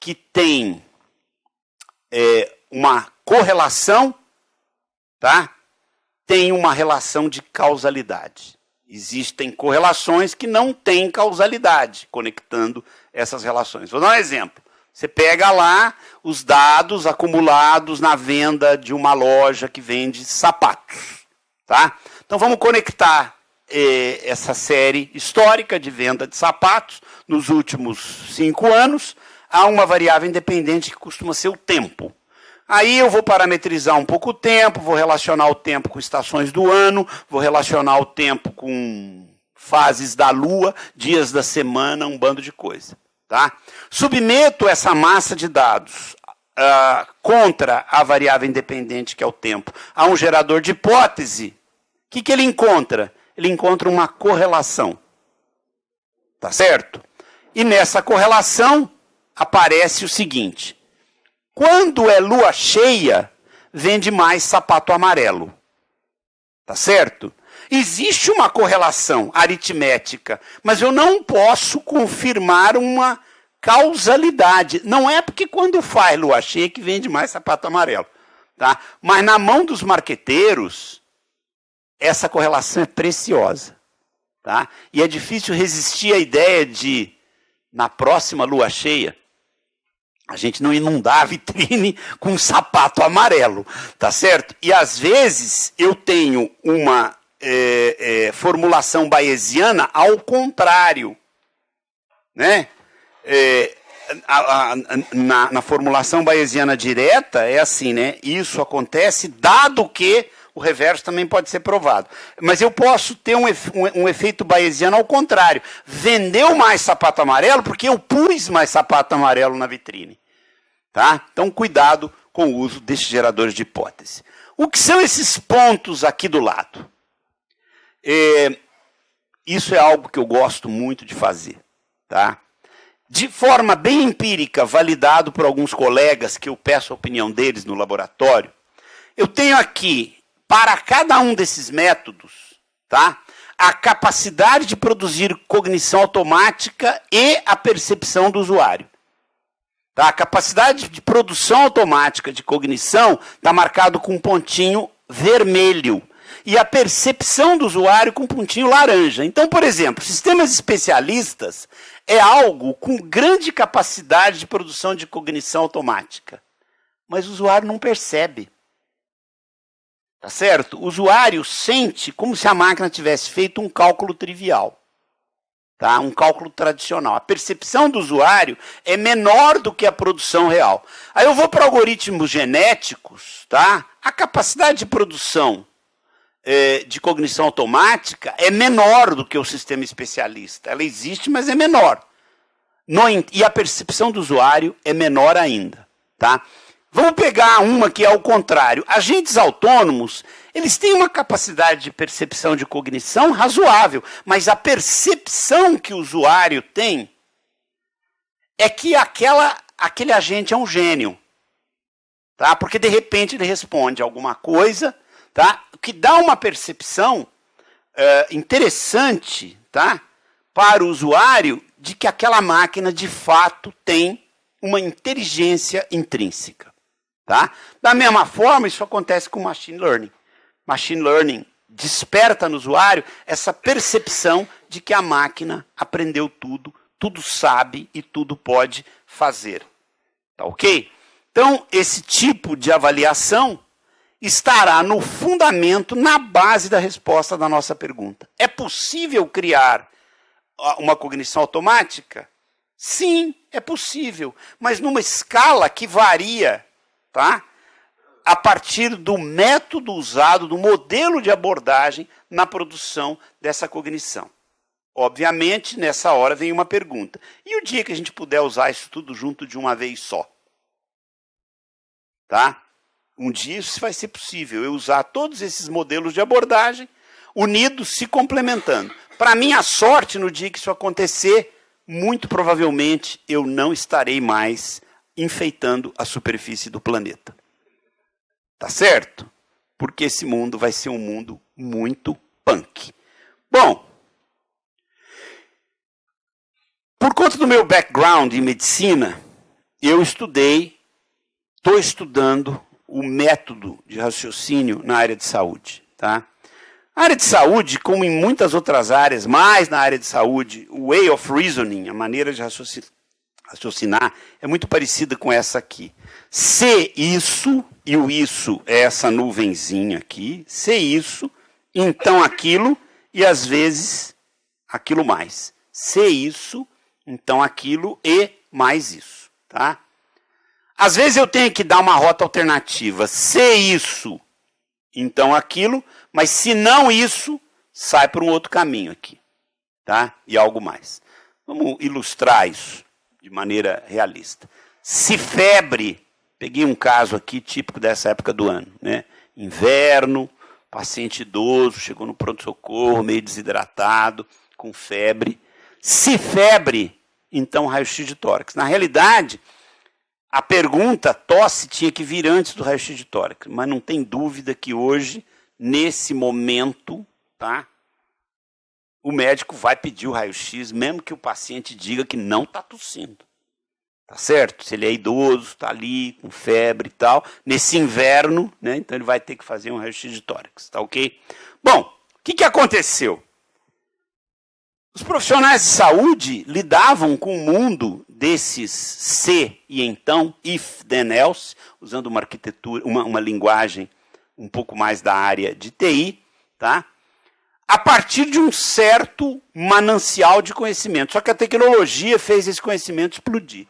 que tem uma correlação, tá, tem uma relação de causalidade. Existem correlações que não têm causalidade, conectando essas relações. Vou dar um exemplo. Você pega lá os dados acumulados na venda de uma loja que vende sapatos. Tá? Então vamos conectar essa série histórica de venda de sapatos nos últimos 5 anos a uma variável independente que costuma ser o tempo. Aí eu vou parametrizar um pouco o tempo, vou relacionar o tempo com estações do ano, vou relacionar o tempo com fases da lua, dias da semana, um bando de coisa. Tá? Submeto essa massa de dados contra a variável independente, que é o tempo, a um gerador de hipótese. O que ele encontra? Ele encontra uma correlação. Tá certo? E nessa correlação aparece o seguinte: quando é lua cheia, vende mais sapato amarelo. Tá certo? Existe uma correlação aritmética, mas eu não posso confirmar uma causalidade. Não é porque quando faz lua cheia que vende mais sapato amarelo. Tá? Mas na mão dos marqueteiros, essa correlação é preciosa. Tá? E é difícil resistir à ideia de, na próxima lua cheia, a gente não inundar a vitrine com um sapato amarelo, tá certo? E às vezes eu tenho uma formulação bayesiana ao contrário, né? Na formulação bayesiana direta é assim, né? Isso acontece dado que o reverso também pode ser provado. Mas eu posso ter um efeito bayesiano ao contrário. Vendeu mais sapato amarelo porque eu pus mais sapato amarelo na vitrine. Tá? Então, cuidado com o uso desses geradores de hipótese. O que são esses pontos aqui do lado? Isso é algo que eu gosto muito de fazer. Tá? De forma bem empírica, validado por alguns colegas, que eu peço a opinião deles no laboratório, eu tenho aqui, para cada um desses métodos, tá, a capacidade de produzir cognição automática e a percepção do usuário. Tá? A capacidade de produção automática de cognição está marcado com um pontinho vermelho. E a percepção do usuário com um pontinho laranja. Então, por exemplo, sistemas especialistas é algo com grande capacidade de produção de cognição automática. Mas o usuário não percebe. Tá certo? O usuário sente como se a máquina tivesse feito um cálculo trivial. Tá? Um cálculo tradicional. A percepção do usuário é menor do que a produção real. Aí eu vou para algoritmos genéticos, tá? A capacidade de produção de cognição automática é menor do que o sistema especialista. Ela existe, mas é menor. E a percepção do usuário é menor ainda. Tá? Vamos pegar uma que é ao contrário. Agentes autônomos, eles têm uma capacidade de percepção de cognição razoável, mas a percepção que o usuário tem é que aquele agente é um gênio. Tá? Porque, de repente, ele responde alguma coisa, tá? Que dá uma percepção interessante, tá? Para o usuário de que aquela máquina, de fato, tem uma inteligência intrínseca. Tá? Da mesma forma, isso acontece com machine learning. Machine learning desperta no usuário essa percepção de que a máquina aprendeu tudo, tudo sabe e tudo pode fazer. Tá ok? Então, esse tipo de avaliação, estará no fundamento, na base da resposta da nossa pergunta. É possível criar uma cognição automática? Sim, é possível, mas numa escala que varia, tá? A partir do método usado, do modelo de abordagem na produção dessa cognição. Obviamente, nessa hora vem uma pergunta. E o dia que a gente puder usar isso tudo junto de uma vez só? Tá? Um dia isso vai ser possível, eu usar todos esses modelos de abordagem, unidos, se complementando. Para minha sorte, no dia que isso acontecer, muito provavelmente eu não estarei mais enfeitando a superfície do planeta. Tá certo? Porque esse mundo vai ser um mundo muito punk. Bom, por conta do meu background em medicina, eu estou estudando o método de raciocínio na área de saúde. Tá? A área de saúde, como em muitas outras áreas, mas na área de saúde, o way of reasoning, a maneira de raciocinar, é muito parecida com essa aqui. Se isso, e o isso é essa nuvenzinha aqui, se isso, então aquilo, e às vezes aquilo mais. Se isso, então aquilo e mais isso. Tá? Às vezes eu tenho que dar uma rota alternativa. Se isso, então aquilo, mas se não isso, sai por um outro caminho aqui. Tá? E algo mais. Vamos ilustrar isso de maneira realista. Se febre, peguei um caso aqui típico dessa época do ano, né? Inverno, paciente idoso, chegou no pronto-socorro, meio desidratado, com febre. Se febre, então raio-x de tórax. Na realidade, a pergunta tosse tinha que vir antes do raio-x de tórax, mas não tem dúvida que hoje, nesse momento, tá, o médico vai pedir o raio-x, mesmo que o paciente diga que não está tossindo. Tá certo? Se ele é idoso, está ali com febre e tal, nesse inverno, né, então ele vai ter que fazer um raio-x de tórax, tá ok? Bom, o que aconteceu? Os profissionais de saúde lidavam com o mundo desses se e então, if, then, else, usando uma arquitetura, uma linguagem um pouco mais da área de TI, tá? A partir de um certo manancial de conhecimento. Só que a tecnologia fez esse conhecimento explodir.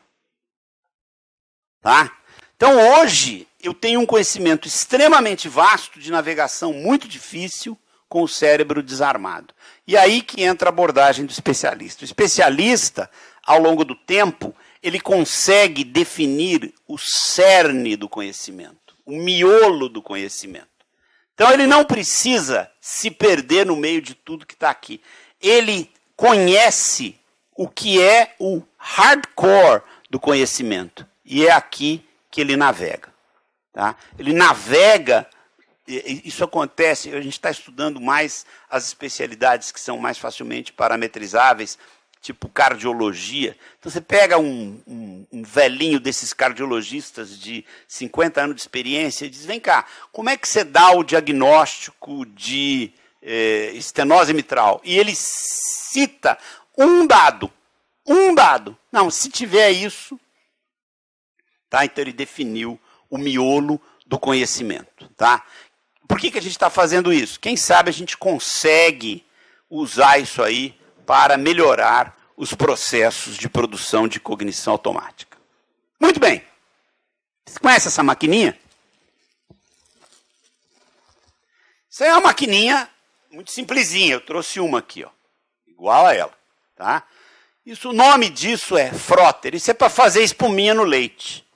Tá? Então hoje eu tenho um conhecimento extremamente vasto de navegação muito difícil com o cérebro desarmado. E aí que entra a abordagem do especialista. O especialista, ao longo do tempo, ele consegue definir o cerne do conhecimento, o miolo do conhecimento. Então ele não precisa se perder no meio de tudo que está aqui. Ele conhece o que é o hardcore do conhecimento. E é aqui que ele navega. Tá? Ele navega, isso acontece, a gente está estudando mais as especialidades que são mais facilmente parametrizáveis, tipo cardiologia. Então você pega um velhinho desses cardiologistas de 50 anos de experiência e diz, vem cá, como é que você dá o diagnóstico de estenose mitral? E ele cita um dado. Não, se tiver isso, tá? Então ele definiu o miolo do conhecimento. Tá? Por que a gente está fazendo isso? Quem sabe a gente consegue usar isso aí para melhorar os processos de produção de cognição automática. Muito bem. Você conhece essa maquininha? Isso é uma maquininha muito simplesinha. Eu trouxe uma aqui, ó, igual a ela. Tá? Isso, o nome disso é fróter. Isso é para fazer espuminha no leite.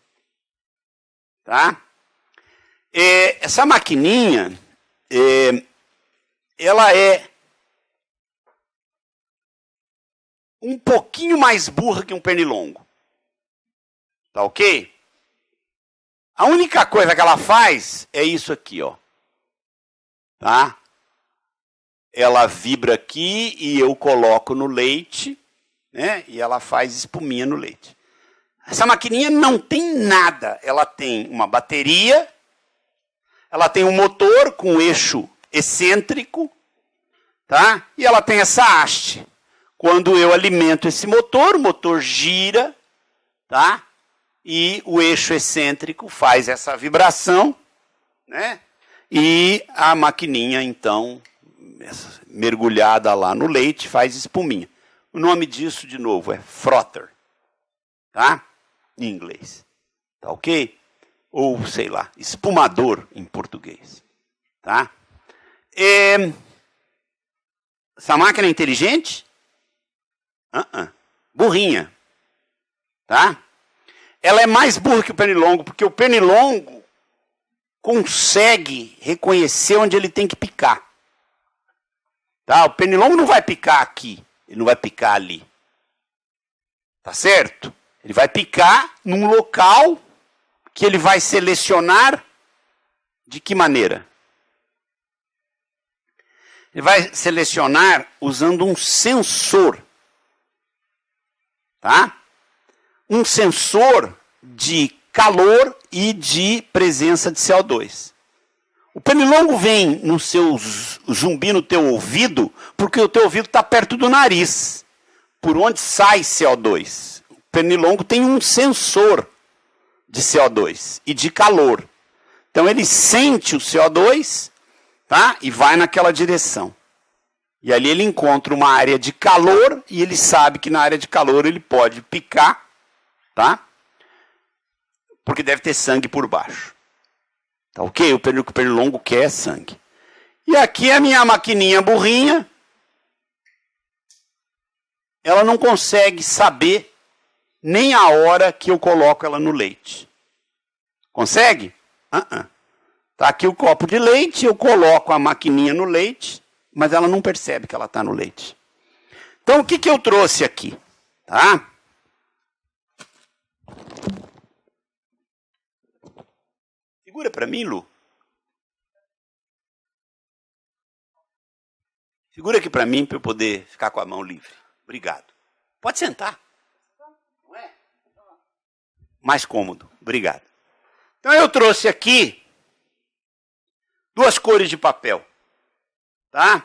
Tá? Essa maquininha, ela é um pouquinho mais burra que um pernilongo. Tá ok? A única coisa que ela faz é isso aqui, ó. Tá? Ela vibra aqui e eu coloco no leite, né? E ela faz espuminha no leite. Essa maquininha não tem nada. Ela tem uma bateria, ela tem um motor com eixo excêntrico, tá? E ela tem essa haste. Quando eu alimento esse motor, o motor gira, tá? E o eixo excêntrico faz essa vibração, né? E a maquininha, então, mergulhada lá no leite, faz espuminha. O nome disso, de novo, é frother. Tá? Em inglês. Tá ok? Ou, sei lá, espumador em português. Tá? Essa máquina é inteligente? Burrinha. Tá? Ela é mais burra que o pernilongo, porque o pernilongo consegue reconhecer onde ele tem que picar. Tá? O pernilongo não vai picar aqui, ele não vai picar ali. Tá certo? Ele vai picar num local que ele vai selecionar de que maneira? Ele vai selecionar usando um sensor. Tá? Um sensor de calor e de presença de CO2. O pernilongo vem no seu zumbi no teu ouvido, porque o teu ouvido está perto do nariz, por onde sai CO2. O pernilongo tem um sensor de CO2 e de calor. Então ele sente o CO2, tá? E vai naquela direção. E ali ele encontra uma área de calor e ele sabe que na área de calor ele pode picar, tá? Porque deve ter sangue por baixo. Tá ok? O pernilongo quer sangue. E aqui a minha maquininha burrinha, ela não consegue saber nem a hora que eu coloco ela no leite. Consegue? Tá aqui o copo de leite, eu coloco a maquininha no leite, mas ela não percebe que ela está no leite. Então, o que eu trouxe aqui? Tá? Segura para mim, Lu. Segura aqui para mim, para eu poder ficar com a mão livre. Obrigado. Pode sentar. Não é? Mais cômodo. Obrigado. Então, eu trouxe aqui 2 cores de papel. Tá?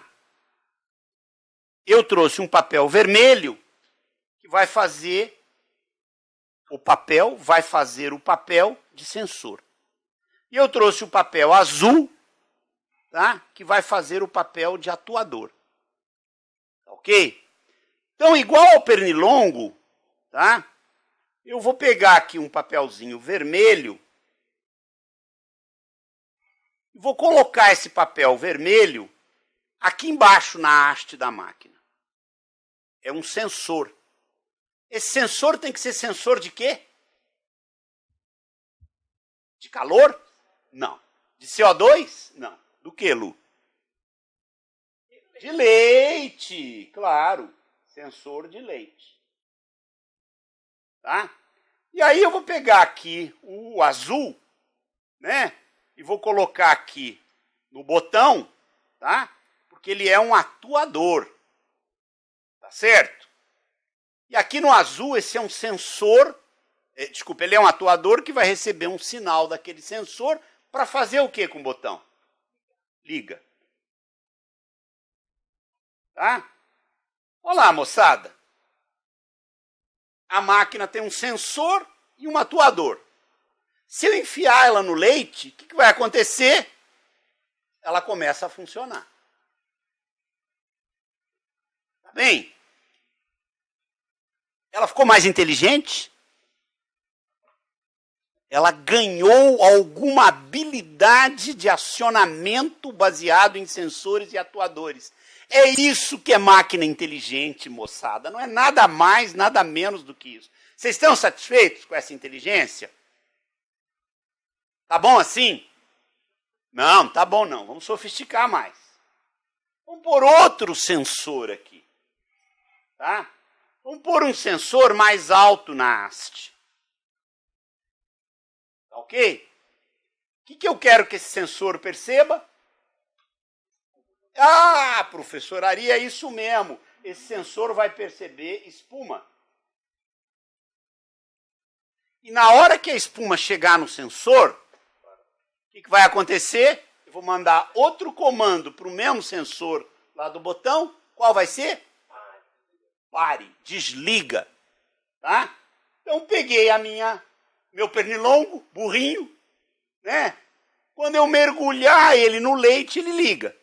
Eu trouxe um papel vermelho que vai fazer o papel de sensor. E eu trouxe o papel azul, tá? Que vai fazer o papel de atuador. Ok? Então, igual ao pernilongo, tá? Eu vou pegar aqui um papelzinho vermelho e vou colocar esse papel vermelho aqui embaixo na haste da máquina. É um sensor. Esse sensor tem que ser sensor de quê? De calor? Não. De CO2? Não. Do que, Lu? De leite, claro. Sensor de leite. Tá? E aí eu vou pegar aqui o azul, né? E vou colocar aqui no botão, tá? Porque ele é um atuador. Tá certo? E aqui no azul, esse é um sensor, ele é um atuador que vai receber um sinal daquele sensor para fazer o que com o botão? Liga. Tá? Olá, moçada. A máquina tem um sensor e um atuador. Se eu enfiar ela no leite, o que vai acontecer? Ela começa a funcionar. Tá bem? Ela ficou mais inteligente? Ela ganhou alguma habilidade de acionamento baseado em sensores e atuadores. É isso que é máquina inteligente, moçada. Não é nada mais, nada menos do que isso. Vocês estão satisfeitos com essa inteligência? Tá bom assim? Não, tá bom não. Vamos sofisticar mais. Vamos pôr outro sensor aqui. Tá? Vamos pôr um sensor mais alto na haste. Tá ok? O que eu quero que esse sensor perceba? Ah, professor Ari, é isso mesmo. Esse sensor vai perceber espuma. E na hora que a espuma chegar no sensor, o que vai acontecer? Eu vou mandar outro comando para o mesmo sensor lá do botão. Qual vai ser? Pare, desliga. Tá? Então peguei meu pernilongo, burrinho, né? Quando eu mergulhar ele no leite, ele liga.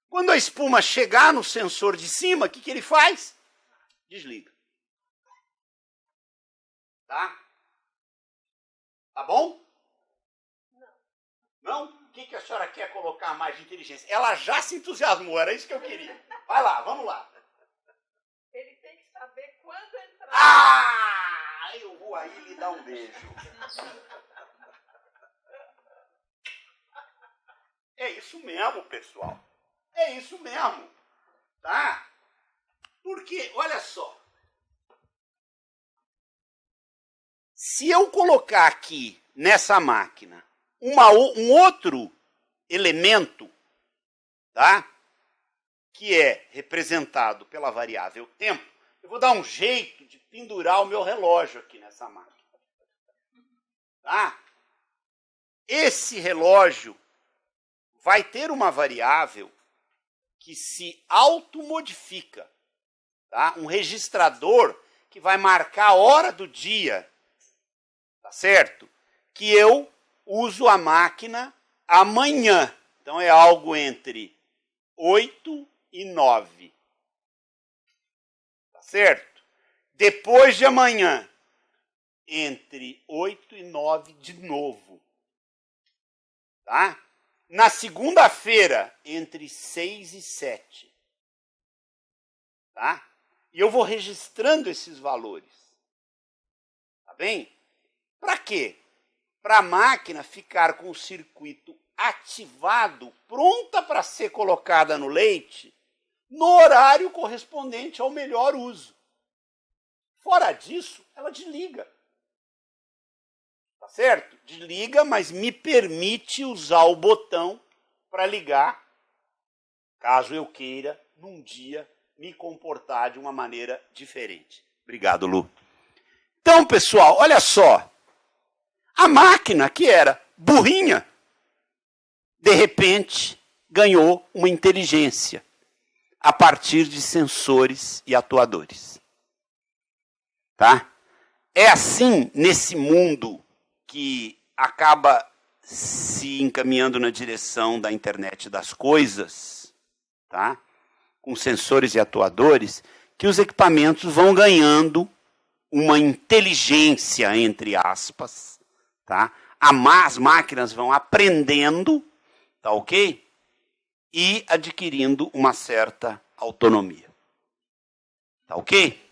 Quando a espuma chegar no sensor de cima, o que ele faz? Desliga. Tá? Tá bom? Não? O que a senhora quer colocar mais de inteligência? Ela já se entusiasmou, era isso que eu queria. Vai lá, vamos lá. Ele tem que saber quando entrar. Ah! Eu vou aí lhe dar um beijo. É isso mesmo, pessoal. É isso mesmo. Tá? Porque, olha só. Se eu colocar aqui, nessa máquina, um outro elemento, tá? Que é representado pela variável tempo, eu vou dar um jeito de pendurar o meu relógio aqui nessa máquina. Tá? Esse relógio vai ter uma variável que se automodifica. Tá? Um registrador que vai marcar a hora do dia, tá certo? Que eu uso a máquina amanhã. Então é algo entre 8 e 9. Tá certo? Depois de amanhã, entre 8 e 9 de novo. Tá? Na segunda-feira, entre 6 e 7. Tá? E eu vou registrando esses valores. Tá bem? Para quê? Para a máquina ficar com o circuito ativado, pronta para ser colocada no leite, no horário correspondente ao melhor uso. Fora disso, ela desliga. Tá certo? Desliga, mas me permite usar o botão para ligar, caso eu queira, num dia, me comportar de uma maneira diferente. Obrigado, Lu. Então, pessoal, olha só. A máquina, que era burrinha, de repente ganhou uma inteligência a partir de sensores e atuadores. Tá? É assim nesse mundo que acaba se encaminhando na direção da internet das coisas, tá? Com sensores e atuadores, que os equipamentos vão ganhando uma inteligência, entre aspas, tá? As máquinas vão aprendendo, tá ok? E adquirindo uma certa autonomia. Tá ok?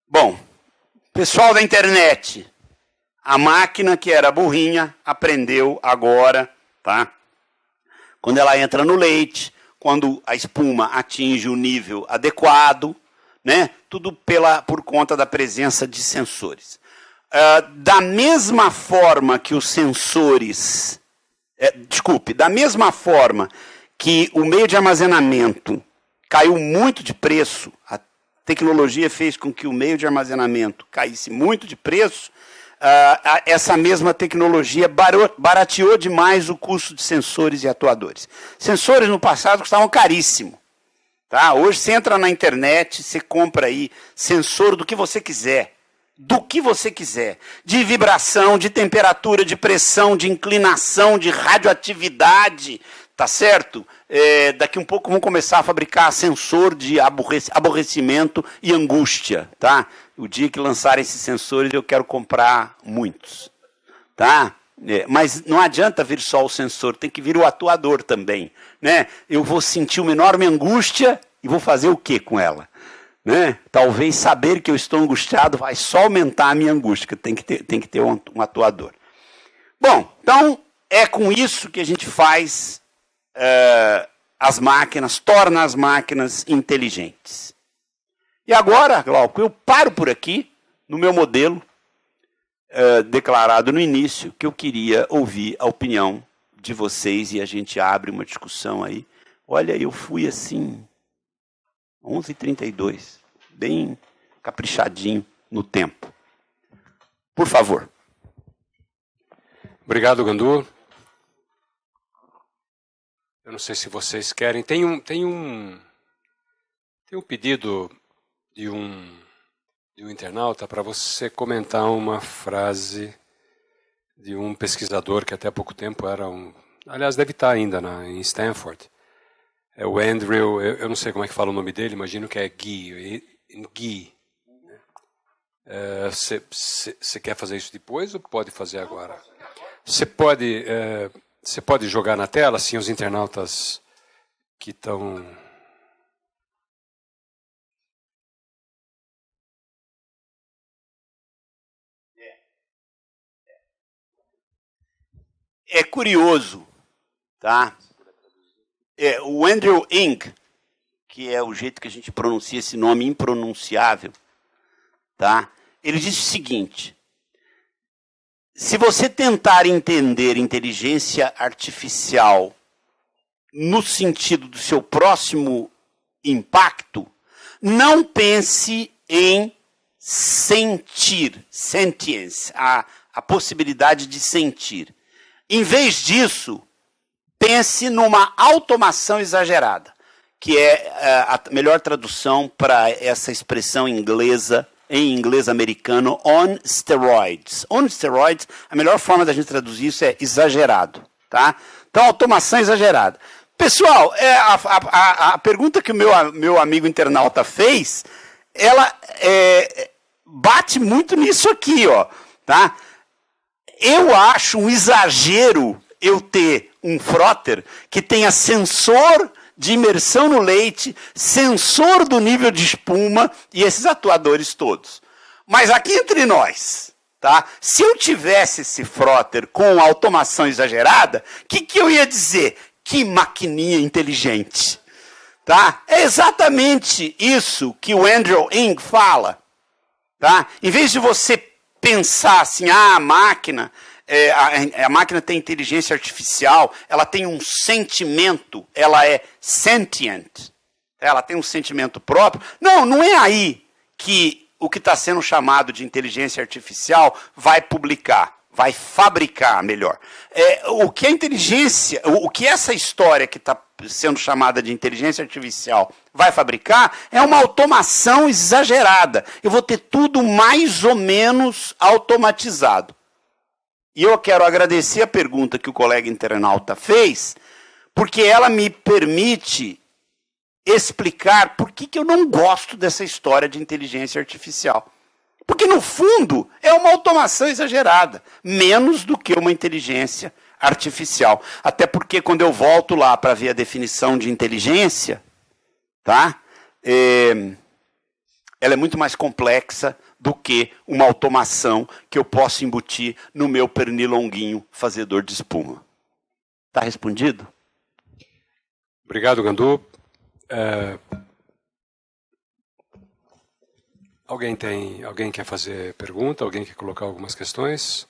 Bom, pessoal da internet, a máquina que era burrinha aprendeu agora, tá? Quando ela entra no leite, quando a espuma atinge o nível adequado, né? Tudo por conta da presença de sensores. Da mesma forma que os sensores... da mesma forma que o meio de armazenamento caiu muito de preço, a tecnologia fez com que o meio de armazenamento caísse muito de preço, essa mesma tecnologia barateou demais o custo de sensores e atuadores. Sensores no passado custavam caríssimo. Tá? Hoje você entra na internet, você compra aí sensor do que você quiser. Do que você quiser. De vibração, de temperatura, de pressão, de inclinação, de radioatividade. Tá certo? Daqui um pouco vão começar a fabricar sensor de aborrecimento e angústia. Tá? O dia que lançarem esses sensores eu quero comprar muitos. Tá? Mas não adianta vir só o sensor, tem que vir o atuador também. Né? Eu vou sentir uma enorme angústia e vou fazer o que com ela? Né? Talvez saber que eu estou angustiado vai só aumentar a minha angústia, tem que ter um atuador. Bom, então é com isso que a gente faz as máquinas, torna as máquinas inteligentes. E agora, Glauco, eu paro por aqui, no meu modelo, declarado no início, que eu queria ouvir a opinião de vocês e a gente abre uma discussão aí. Olha, eu fui assim, 11h32, bem caprichadinho no tempo. Por favor. Obrigado, Gandu. Eu não sei se vocês querem. Tem um pedido de um internauta para você comentar uma frase de um pesquisador que até há pouco tempo era aliás, deve estar ainda em Stanford. É o Andrew, eu não sei como é que fala o nome dele, imagino que é Guy. Você quer fazer isso depois ou pode fazer agora? Você pode jogar na tela, assim, os internautas que estão... É curioso, tá? O Andrew Ng, que é o jeito que a gente pronuncia esse nome impronunciável, tá? Ele diz o seguinte: se você tentar entender inteligência artificial no sentido do seu próximo impacto, não pense em sentir, sentience, a possibilidade de sentir. Em vez disso, pense numa automação exagerada, que é a melhor tradução para essa expressão inglesa, em inglês americano, on steroids. On steroids, a melhor forma da gente traduzir isso é exagerado, tá? Então, automação exagerada. Pessoal, a pergunta que o meu amigo internauta fez, ela bate muito nisso aqui, ó, tá? Eu acho um exagero eu ter um frotter que tenha sensor de imersão no leite, sensor do nível de espuma e esses atuadores todos. Mas aqui entre nós, tá? Se eu tivesse esse frotter com automação exagerada, o que eu ia dizer? Que maquininha inteligente. Tá? É exatamente isso que o Andrew Ng fala. Tá? Em vez de você pensar assim, a máquina tem inteligência artificial, ela tem um sentimento, ela é sentient, ela tem um sentimento próprio. Não é aí que o que está sendo chamado de inteligência artificial vai fabricar melhor. O que a inteligência, o que essa história que está sendo chamada de inteligência artificial vai fabricar é uma automação exagerada. Eu vou ter tudo mais ou menos automatizado. E eu quero agradecer a pergunta que o colega internauta fez, porque ela me permite explicar por que eu não gosto dessa história de inteligência artificial. Porque, no fundo, é uma automação exagerada, menos do que uma inteligência artificial. Até porque, quando eu volto lá para ver a definição de inteligência, tá? Ela é muito mais complexa do que uma automação que eu posso embutir no meu pernilonguinho fazedor de espuma. Está respondido? Obrigado, Gandu. Alguém quer fazer pergunta? Alguém quer colocar algumas questões?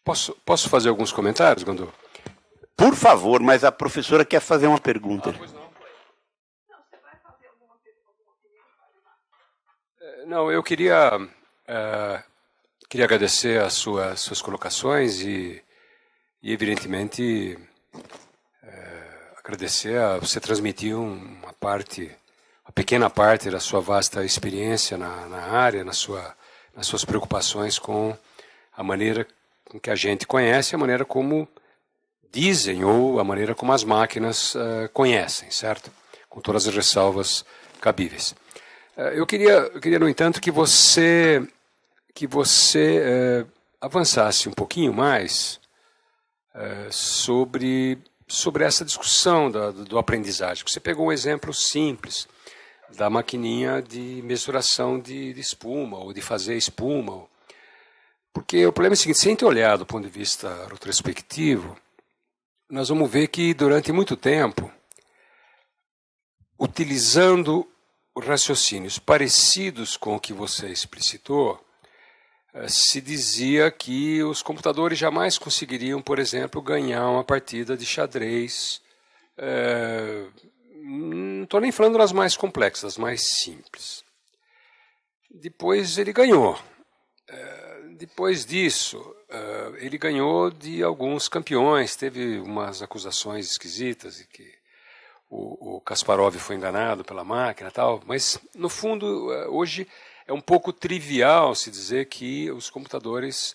Posso fazer alguns comentários, Gandu? Por favor, mas a professora quer fazer uma pergunta. Pois não. Não, eu queria agradecer as suas colocações e evidentemente, agradecer a você transmitir uma pequena parte da sua vasta experiência na área, nas suas preocupações com a maneira com que a gente conhece, a maneira como dizem ou a maneira como as máquinas conhecem, certo? Com todas as ressalvas cabíveis. Eu queria, no entanto, que você avançasse um pouquinho mais sobre essa discussão do aprendizagem. Você pegou um exemplo simples da maquininha de mensuração de espuma, ou de fazer espuma. Porque o problema é o seguinte: se a gente olhar do ponto de vista retrospectivo, nós vamos ver que durante muito tempo, utilizando raciocínios parecidos com o que você explicitou, se dizia que os computadores jamais conseguiriam, por exemplo, ganhar uma partida de xadrez. Não estou nem falando das mais complexas, das mais simples. Depois ele ganhou. Depois disso, ele ganhou de alguns campeões. Teve umas acusações esquisitas de que o Kasparov foi enganado pela máquina e tal, mas, no fundo, hoje é um pouco trivial se dizer que os computadores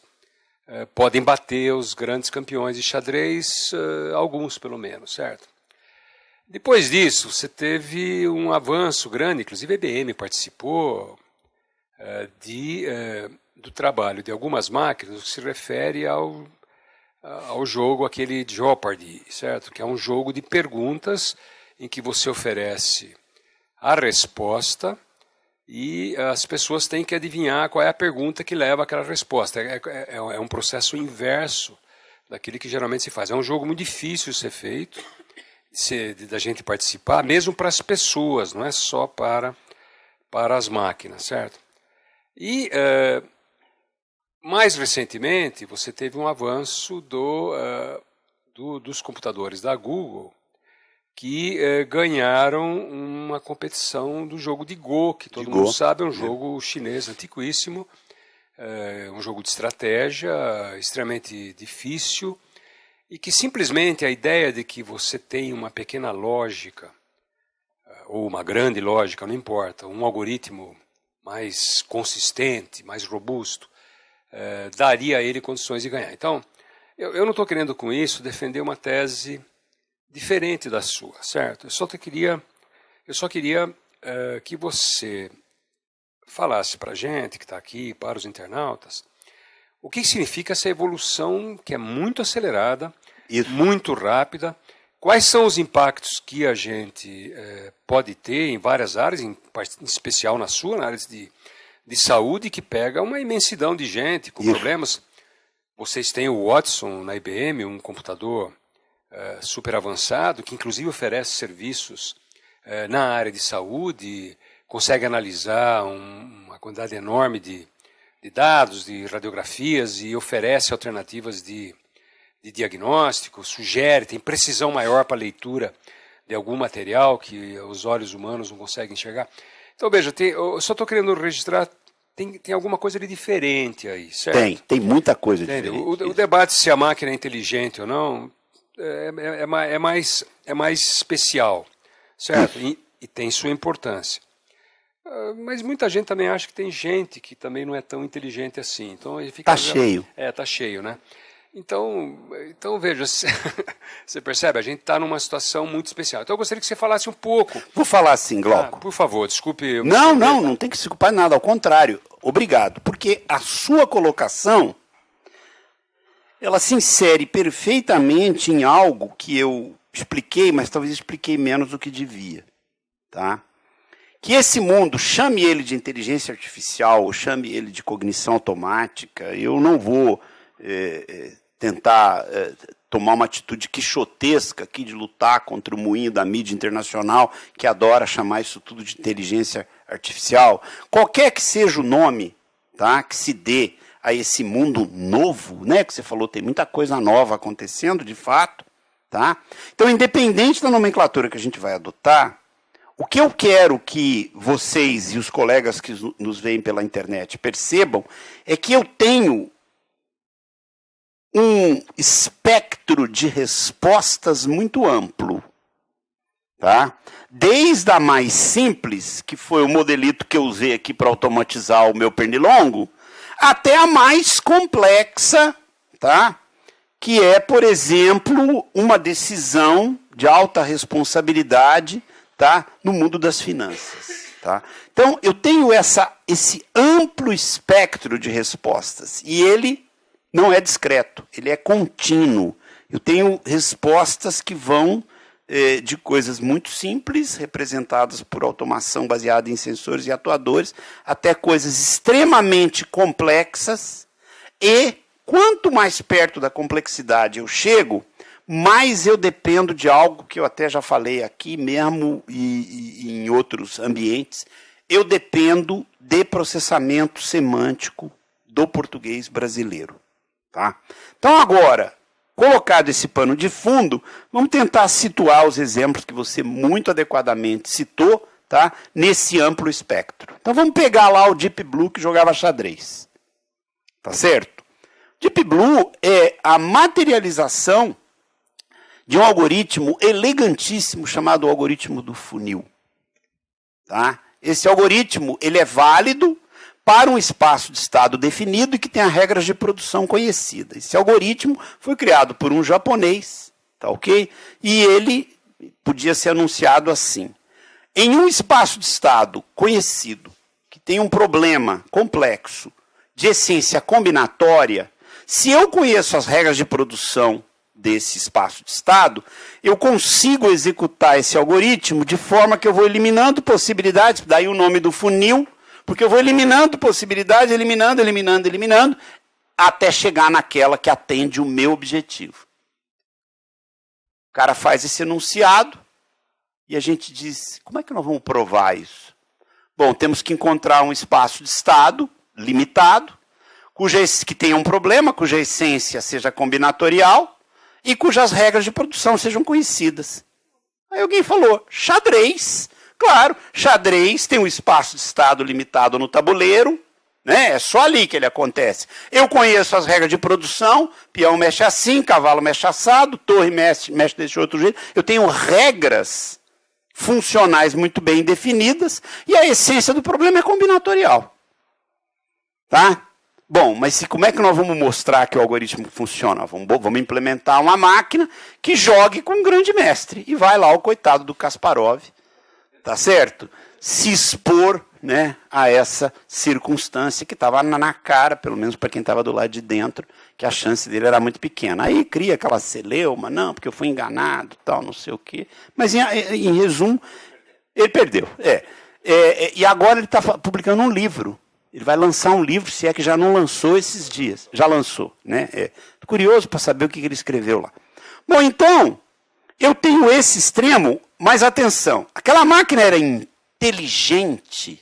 podem bater os grandes campeões de xadrez, alguns pelo menos, certo? Depois disso, você teve um avanço grande, inclusive a IBM participou do trabalho de algumas máquinas que se refere ao jogo, aquele Jeopardy, certo? Que é um jogo de perguntas em que você oferece a resposta e as pessoas têm que adivinhar qual é a pergunta que leva àquela resposta. É um processo inverso daquele que geralmente se faz. É um jogo muito difícil de ser feito, da gente participar, mesmo para as pessoas, não é só para as máquinas, certo? E mais recentemente você teve um avanço dos computadores da Google que ganharam uma competição do jogo de Go, que todo mundo sabe, é um jogo chinês antiquíssimo, um jogo de estratégia extremamente difícil, e que simplesmente a ideia de que você tem uma pequena lógica, ou uma grande lógica, não importa, um algoritmo mais consistente, mais robusto, daria a ele condições de ganhar. Então, eu não estou querendo com isso defender uma tese diferente da sua, certo? Eu só queria que você falasse para a gente que está aqui, para os internautas, o que significa essa evolução que é muito acelerada, muito rápida, quais são os impactos que a gente pode ter em várias áreas, em especial na sua, na área de saúde, que pega uma imensidão de gente com problemas. Vocês têm o Watson na IBM, um computador super avançado, que inclusive oferece serviços na área de saúde, consegue analisar uma quantidade enorme de dados, de radiografias, e oferece alternativas de diagnóstico, tem precisão maior para a leitura de algum material que os olhos humanos não conseguem enxergar. Então, veja, eu só estou querendo registrar, tem alguma coisa de diferente aí, certo? Tem muita coisa diferente. O debate se a máquina é inteligente ou não é mais especial, certo? E tem sua importância. Mas muita gente também acha que tem gente que também não é tão inteligente assim. Então fica cheio. Tá cheio, né? Então veja, você percebe, a gente está numa situação muito especial. Então eu gostaria que você falasse um pouco. Vou falar assim, Glauco. Por favor, desculpe. Não tem que se culpar nada, ao contrário. Obrigado, porque a sua colocação, ela se insere perfeitamente em algo que eu expliquei, mas talvez expliquei menos do que devia, tá? Que esse mundo, chame ele de inteligência artificial, ou chame ele de cognição automática, eu não vou tentar tomar uma atitude quixotesca aqui de lutar contra o moinho da mídia internacional, que adora chamar isso tudo de inteligência artificial. Qualquer que seja o nome, tá, que se dê a esse mundo novo, né, que você falou, tem muita coisa nova acontecendo, de fato, tá? Então, independente da nomenclatura que a gente vai adotar, o que eu quero que vocês e os colegas que nos veem pela internet percebam é que eu tenho um espectro de respostas muito amplo, tá? Desde a mais simples, que foi o modelito que eu usei aqui para automatizar o meu pernilongo, até a mais complexa, tá? Que é, por exemplo, uma decisão de alta responsabilidade, tá? No mundo das finanças, tá? Então, eu tenho esse amplo espectro de respostas, e ele não é discreto, ele é contínuo. Eu tenho respostas que vão de coisas muito simples, representadas por automação baseada em sensores e atuadores, até coisas extremamente complexas, e quanto mais perto da complexidade eu chego, mais eu dependo de algo que eu até já falei aqui mesmo e em outros ambientes, eu dependo de processamento semântico do português brasileiro. Tá? Então agora, colocado esse pano de fundo, vamos tentar situar os exemplos que você muito adequadamente citou, tá? Nesse amplo espectro. Então vamos pegar lá o Deep Blue que jogava xadrez. Tá certo? Deep Blue é a materialização de um algoritmo elegantíssimo chamado algoritmo do funil. Tá? Esse algoritmo ele é válido para um espaço de estado definido e que tenha regras de produção conhecidas. Esse algoritmo foi criado por um japonês, tá ok? E ele podia ser anunciado assim. Em um espaço de estado conhecido, que tem um problema complexo de essência combinatória, se eu conheço as regras de produção desse espaço de estado, eu consigo executar esse algoritmo de forma que eu vou eliminando possibilidades, daí o nome do funil, porque eu vou eliminando possibilidades, eliminando, até chegar naquela que atende o meu objetivo. O cara faz esse enunciado e a gente diz, como é que nós vamos provar isso? Bom, temos que encontrar um espaço de estado limitado, que tenha um problema, cuja essência seja combinatorial e cujas regras de produção sejam conhecidas. Aí alguém falou, xadrez. Claro, xadrez tem um espaço de estado limitado no tabuleiro, né? É só ali que ele acontece. Eu conheço as regras de produção, peão mexe assim, cavalo mexe assado, torre mexe desse outro jeito. Eu tenho regras funcionais muito bem definidas e a essência do problema é combinatorial. Tá? Bom, mas como é que nós vamos mostrar que o algoritmo funciona? Vamos implementar uma máquina que jogue com um grande mestre. E vai lá o coitado do Kasparov, tá certo? Se expor, né, a essa circunstância que estava na cara, pelo menos para quem estava do lado de dentro, que a chance dele era muito pequena. Aí cria aquela celeuma, não, porque eu fui enganado, tal, não sei o quê. Mas, em resumo, ele perdeu. E agora ele está publicando um livro. Ele vai lançar um livro, se é que já não lançou esses dias. Já lançou, né? Tô curioso para saber o que ele escreveu lá. Bom, então, eu tenho esse extremo, mas atenção, aquela máquina era inteligente.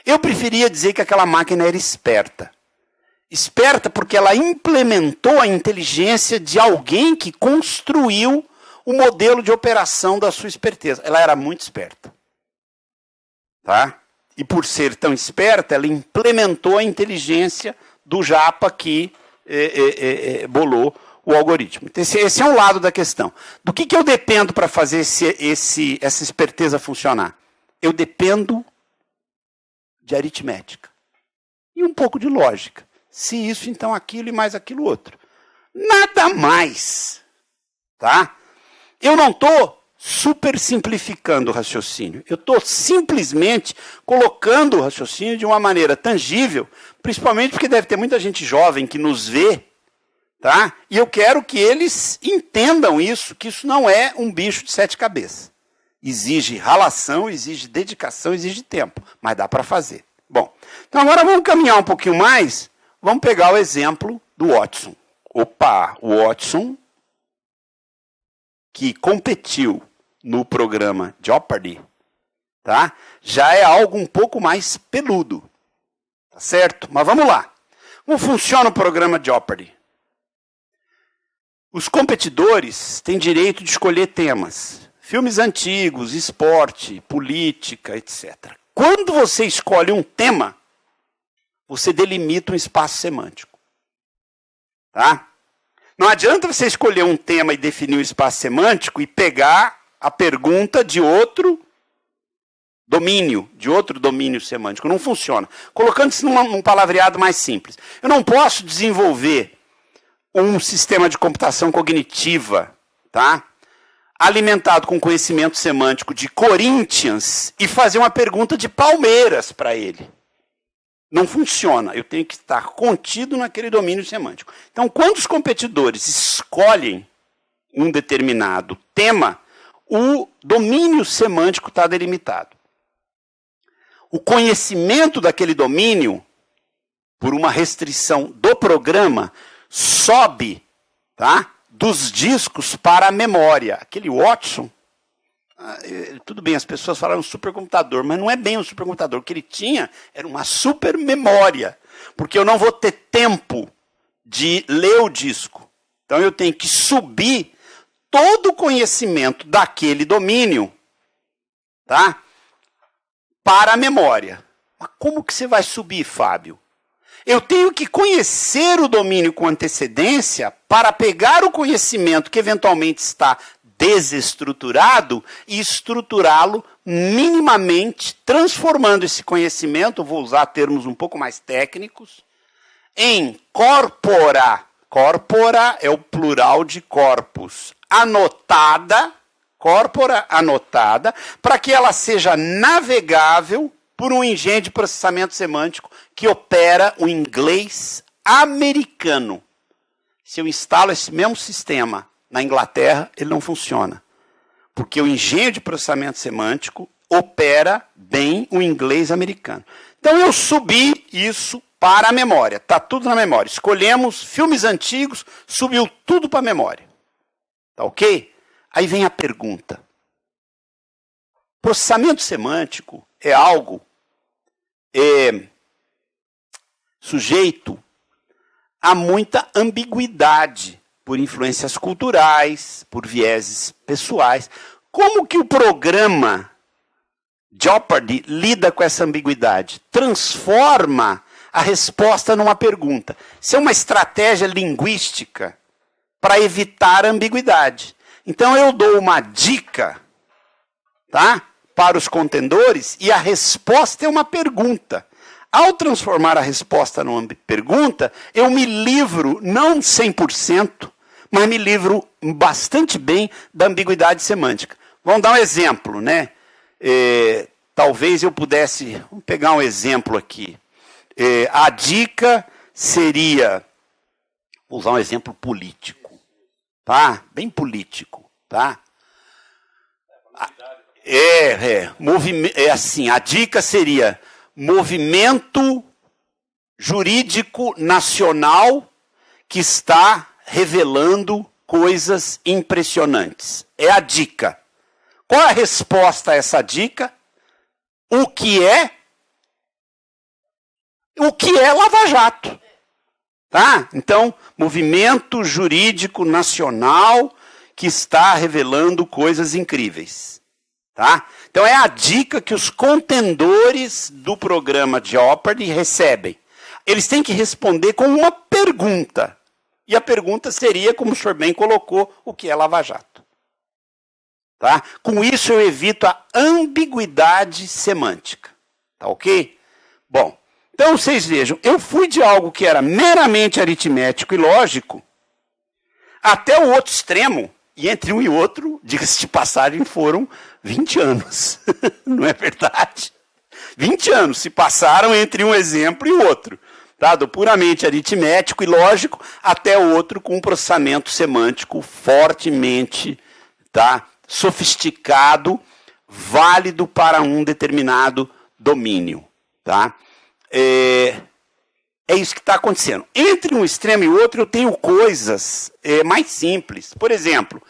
Eu preferia dizer que aquela máquina era esperta. Esperta porque ela implementou a inteligência de alguém que construiu o modelo de operação da sua esperteza. Ela era muito esperta. Tá? E por ser tão esperta, ela implementou a inteligência do japa que bolou o algoritmo. Então, esse é um lado da questão. Do que eu dependo para fazer essa esperteza funcionar? Eu dependo de aritmética. E um pouco de lógica. Se isso, então aquilo e mais aquilo outro. Nada mais. Tá? Eu não estou super simplificando o raciocínio. Eu estou simplesmente colocando o raciocínio de uma maneira tangível, principalmente porque deve ter muita gente jovem que nos vê, tá? E eu quero que eles entendam isso, que isso não é um bicho de 7 cabeças. Exige ralação, exige dedicação, exige tempo, mas dá para fazer. Bom, então agora vamos caminhar um pouquinho mais, vamos pegar o exemplo do Watson. Opa, o Watson, que competiu no programa Jeopardy, tá? Já é algo um pouco mais peludo, tá certo? Mas vamos lá. Como funciona o programa Jeopardy? Os competidores têm direito de escolher temas. Filmes antigos, esporte, política, etc. Quando você escolhe um tema, você delimita um espaço semântico. Tá? Não adianta você escolher um tema e definir um espaço semântico e pegar a pergunta de outro domínio semântico. Não funciona. Colocando isso num palavreado mais simples. Eu não posso desenvolver um sistema de computação cognitiva, tá? Alimentado com conhecimento semântico de Corinthians e fazer uma pergunta de Palmeiras para ele. Não funciona. Eu tenho que estar contido naquele domínio semântico. Então, quando os competidores escolhem um determinado tema, o domínio semântico está delimitado. O conhecimento daquele domínio, por uma restrição do programa, sobe, tá, dos discos para a memória. Aquele Watson, tudo bem, as pessoas falaram supercomputador, mas não é bem um supercomputador. O que ele tinha era uma super memória, porque eu não vou ter tempo de ler o disco. Então eu tenho que subir todo o conhecimento daquele domínio, tá, para a memória. Mas como que você vai subir, Fábio? Eu tenho que conhecer o domínio com antecedência para pegar o conhecimento que eventualmente está desestruturado e estruturá-lo minimamente transformando esse conhecimento, vou usar termos um pouco mais técnicos, em corpora. Corpora é o plural de corpus. Anotada, corpora anotada, para que ela seja navegável por um engenho de processamento semântico que opera o inglês americano. Se eu instalo esse mesmo sistema na Inglaterra, ele não funciona. Porque o engenho de processamento semântico opera bem o inglês americano. Então eu subi isso para a memória. Está tudo na memória. Escolhemos filmes antigos, subiu tudo para a memória. Tá ok? Aí vem a pergunta. Processamento semântico é algo sujeito a muita ambiguidade por influências culturais, por vieses pessoais. Como que o programa Jeopardy lida com essa ambiguidade? Transforma a resposta numa pergunta. Isso é uma estratégia linguística para evitar a ambiguidade. Então eu dou uma dica, tá, para os contendores e a resposta é uma pergunta. Ao transformar a resposta numa pergunta, eu me livro, não 100%, mas me livro bastante bem da ambiguidade semântica. Vamos dar um exemplo, né? Talvez eu pudesse... Vamos pegar um exemplo aqui. A dica seria... Vou usar um exemplo político. Tá? Bem político. Tá? Assim, a dica seria... Movimento jurídico nacional que está revelando coisas impressionantes. É a dica. Qual a resposta a essa dica? O que é Lava Jato. Tá? Então, movimento jurídico nacional que está revelando coisas incríveis. Tá? Então é a dica que os contendores do programa Jeopardy recebem. Eles têm que responder com uma pergunta. E a pergunta seria, como o senhor bem colocou, o que é Lava Jato. Tá? Com isso eu evito a ambiguidade semântica. Tá ok? Bom, então vocês vejam, eu fui de algo que era meramente aritmético e lógico até o outro extremo. E entre um e outro, diga-se de passagem, foram 20 anos. Não é verdade? 20 anos se passaram entre um exemplo e o outro. Tá? Do puramente aritmético e lógico até o outro com um processamento semântico fortemente, tá, sofisticado, válido para um determinado domínio. Tá? É isso que está acontecendo. Entre um extremo e outro, eu tenho coisas mais simples. Por exemplo,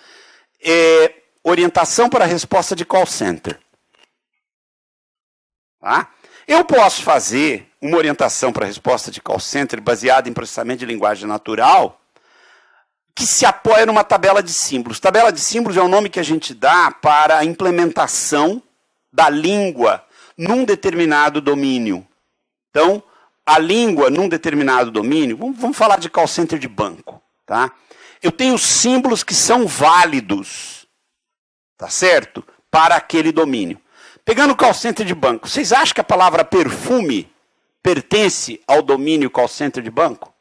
orientação para a resposta de call center. Tá? Eu posso fazer uma orientação para a resposta de call center baseada em processamento de linguagem natural que se apoia numa tabela de símbolos. Tabela de símbolos é o nome que a gente dá para a implementação da língua num determinado domínio. Então, a língua num determinado domínio, vamos falar de call center de banco, tá? Eu tenho símbolos que são válidos, tá certo? Para aquele domínio. Pegando o call center de banco, vocês acham que a palavra perfume pertence ao domínio call center de banco?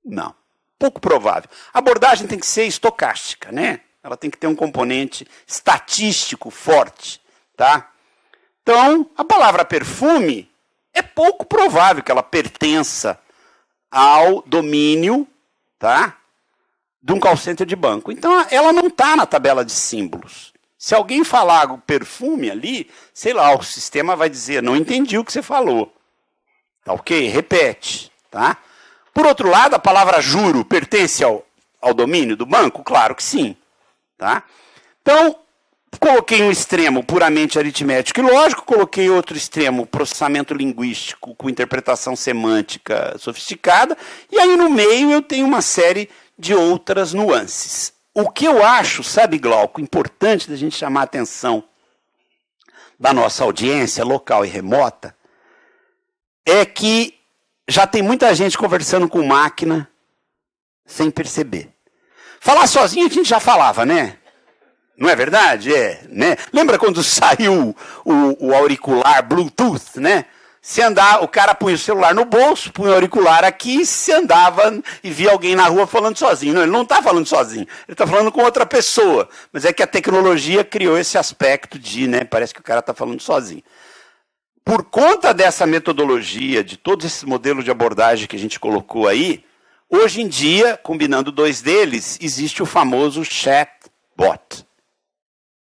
Não. Pouco provável. A abordagem tem que ser estocástica, né? Ela tem que ter um componente estatístico forte, tá? Então, a palavra perfume é pouco provável que ela pertença ao domínio, tá, de um call center de banco. Então, ela não está na tabela de símbolos. Se alguém falar perfume ali, sei lá, o sistema vai dizer, não entendi o que você falou. Tá ok? Repete. Tá? Por outro lado, a palavra juro pertence ao domínio do banco? Claro que sim. Tá? Então, coloquei um extremo puramente aritmético e lógico, coloquei outro extremo, processamento linguístico com interpretação semântica sofisticada, e aí no meio eu tenho uma série de outras nuances. O que eu acho, sabe, Glauco, importante da gente chamar a atenção da nossa audiência local e remota, é que já tem muita gente conversando com máquina sem perceber. Falar sozinho a gente já falava, né? Não é verdade? É, né? Lembra quando saiu o auricular Bluetooth, né? Se andar, o cara punha o celular no bolso, punha o auricular aqui, se andava e via alguém na rua falando sozinho. Não, ele não está falando sozinho, ele está falando com outra pessoa. Mas é que a tecnologia criou esse aspecto de, né, parece que o cara está falando sozinho. Por conta dessa metodologia, de todos esses modelos de abordagem que a gente colocou aí, hoje em dia, combinando dois deles, existe o famoso chatbot.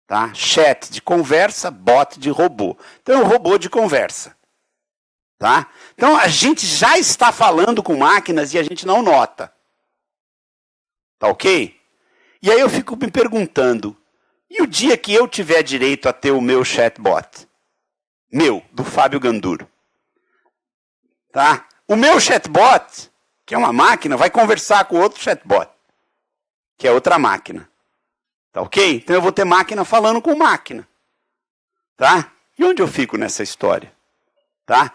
Tá? Chat de conversa, bot de robô. Então é um robô de conversa. Tá? Então a gente já está falando com máquinas e a gente não nota. Tá ok? E aí eu fico me perguntando, e o dia que eu tiver direito a ter o meu chatbot? Meu, do Fábio Ganduro. Tá? O meu chatbot, que é uma máquina, vai conversar com outro chatbot, que é outra máquina. Tá ok? Então eu vou ter máquina falando com máquina. Tá? E onde eu fico nessa história? Tá?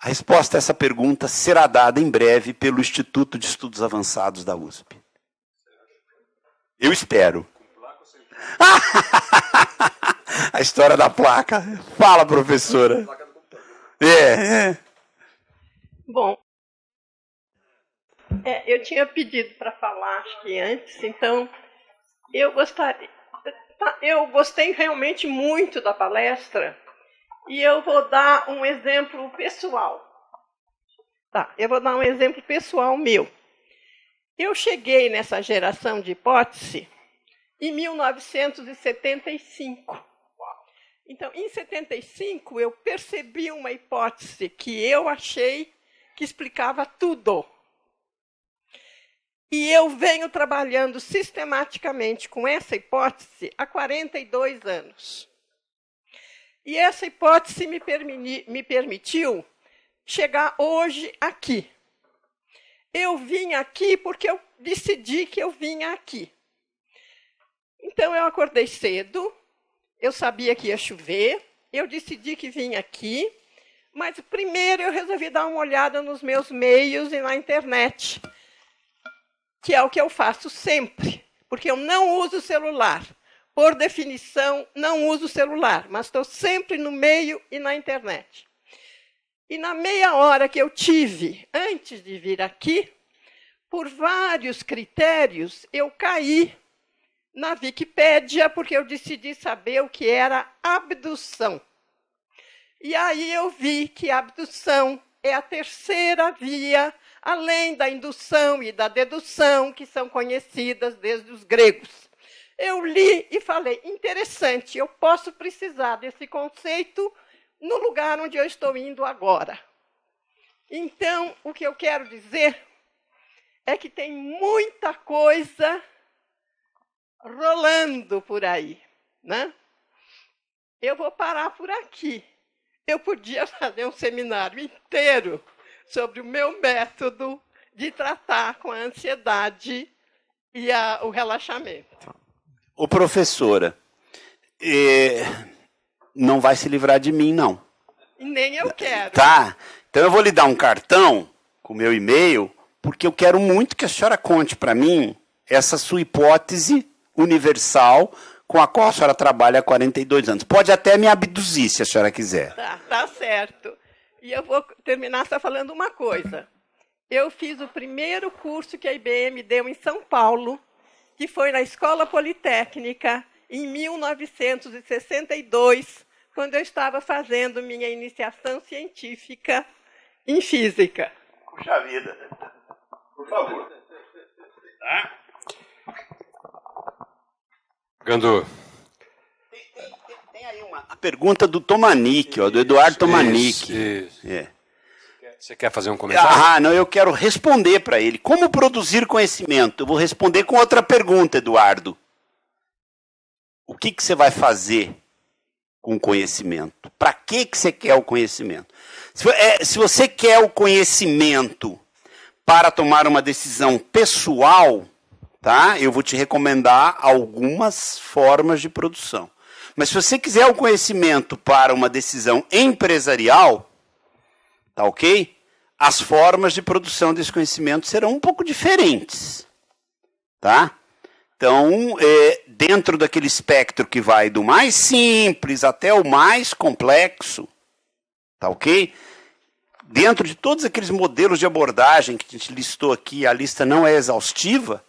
A resposta a essa pergunta será dada em breve pelo Instituto de Estudos Avançados da USP. Eu espero. A história da placa. Fala, professora. Bom, eu tinha pedido para falar, acho que antes, então eu gostei realmente muito da palestra e eu vou dar um exemplo pessoal. Tá, eu vou dar um exemplo pessoal meu. Eu cheguei nessa geração de hipótese em 1975. Então, em 75, eu percebi uma hipótese que eu achei que explicava tudo. E eu venho trabalhando sistematicamente com essa hipótese há 42 anos. E essa hipótese me permitiu chegar hoje aqui. Eu vim aqui porque eu decidi que eu vinha aqui. Então, eu acordei cedo, eu sabia que ia chover, eu decidi que vinha aqui, mas primeiro eu resolvi dar uma olhada nos meus meios e na internet, que é o que eu faço sempre, porque eu não uso celular. Por definição, não uso celular, mas estou sempre no meio e na internet. E na meia hora que eu tive, antes de vir aqui, por vários critérios, eu caí na Wikipédia, porque eu decidi saber o que era abdução. E aí eu vi que a abdução é a terceira via, além da indução e da dedução, que são conhecidas desde os gregos. Eu li e falei, interessante, eu posso precisar desse conceito no lugar onde eu estou indo agora. Então, o que eu quero dizer é que tem muita coisa rolando por aí, né? Eu vou parar por aqui. Eu podia fazer um seminário inteiro sobre o meu método de tratar com a ansiedade e o relaxamento. Ô, professora, não vai se livrar de mim, não. E nem eu quero. Tá, então eu vou lhe dar um cartão com o meu e-mail, porque eu quero muito que a senhora conte para mim essa sua hipótese universal com a qual a senhora trabalha há 42 anos. Pode até me abduzir, se a senhora quiser. Tá certo. E eu vou terminar só falando uma coisa. Eu fiz o primeiro curso que a IBM deu em São Paulo, que foi na Escola Politécnica, em 1962, quando eu estava fazendo minha iniciação científica em física. Puxa vida. Por favor. Tá? Gandô. Tem aí a pergunta do Tomanic, do Eduardo Tomanic. Isso. Você quer fazer um comentário? Não, eu quero responder para ele. Como produzir conhecimento? Eu vou responder com outra pergunta, Eduardo. O que você vai fazer com o conhecimento? Para que você quer o conhecimento? Se você quer o conhecimento para tomar uma decisão pessoal, tá? Eu vou te recomendar algumas formas de produção. Mas se você quiser o conhecimento para uma decisão empresarial, tá ok? As formas de produção desse conhecimento serão um pouco diferentes, tá? Então, dentro daquele espectro que vai do mais simples até o mais complexo, tá ok? Dentro de todos aqueles modelos de abordagem que a gente listou aqui, a lista não é exaustiva,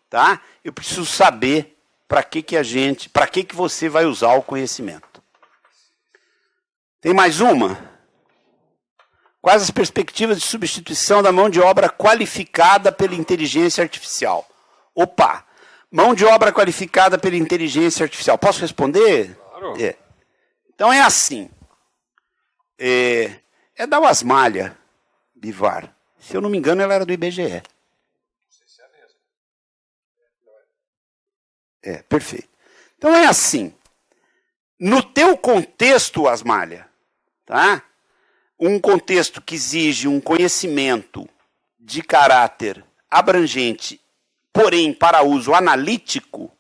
tá? Eu preciso saber para que você vai usar o conhecimento. Tem mais uma? Quais as perspectivas de substituição da mão de obra qualificada pela inteligência artificial? Opa! Mão de obra qualificada pela inteligência artificial. Posso responder? Claro. Então é assim. É da Wasmalha Bivar. Se eu não me engano, ela era do IBGE. Não sei se é mesmo. Perfeito. Então é assim. No teu contexto, Wasmalha, tá? Um contexto que exige um conhecimento de caráter abrangente, porém para uso analítico,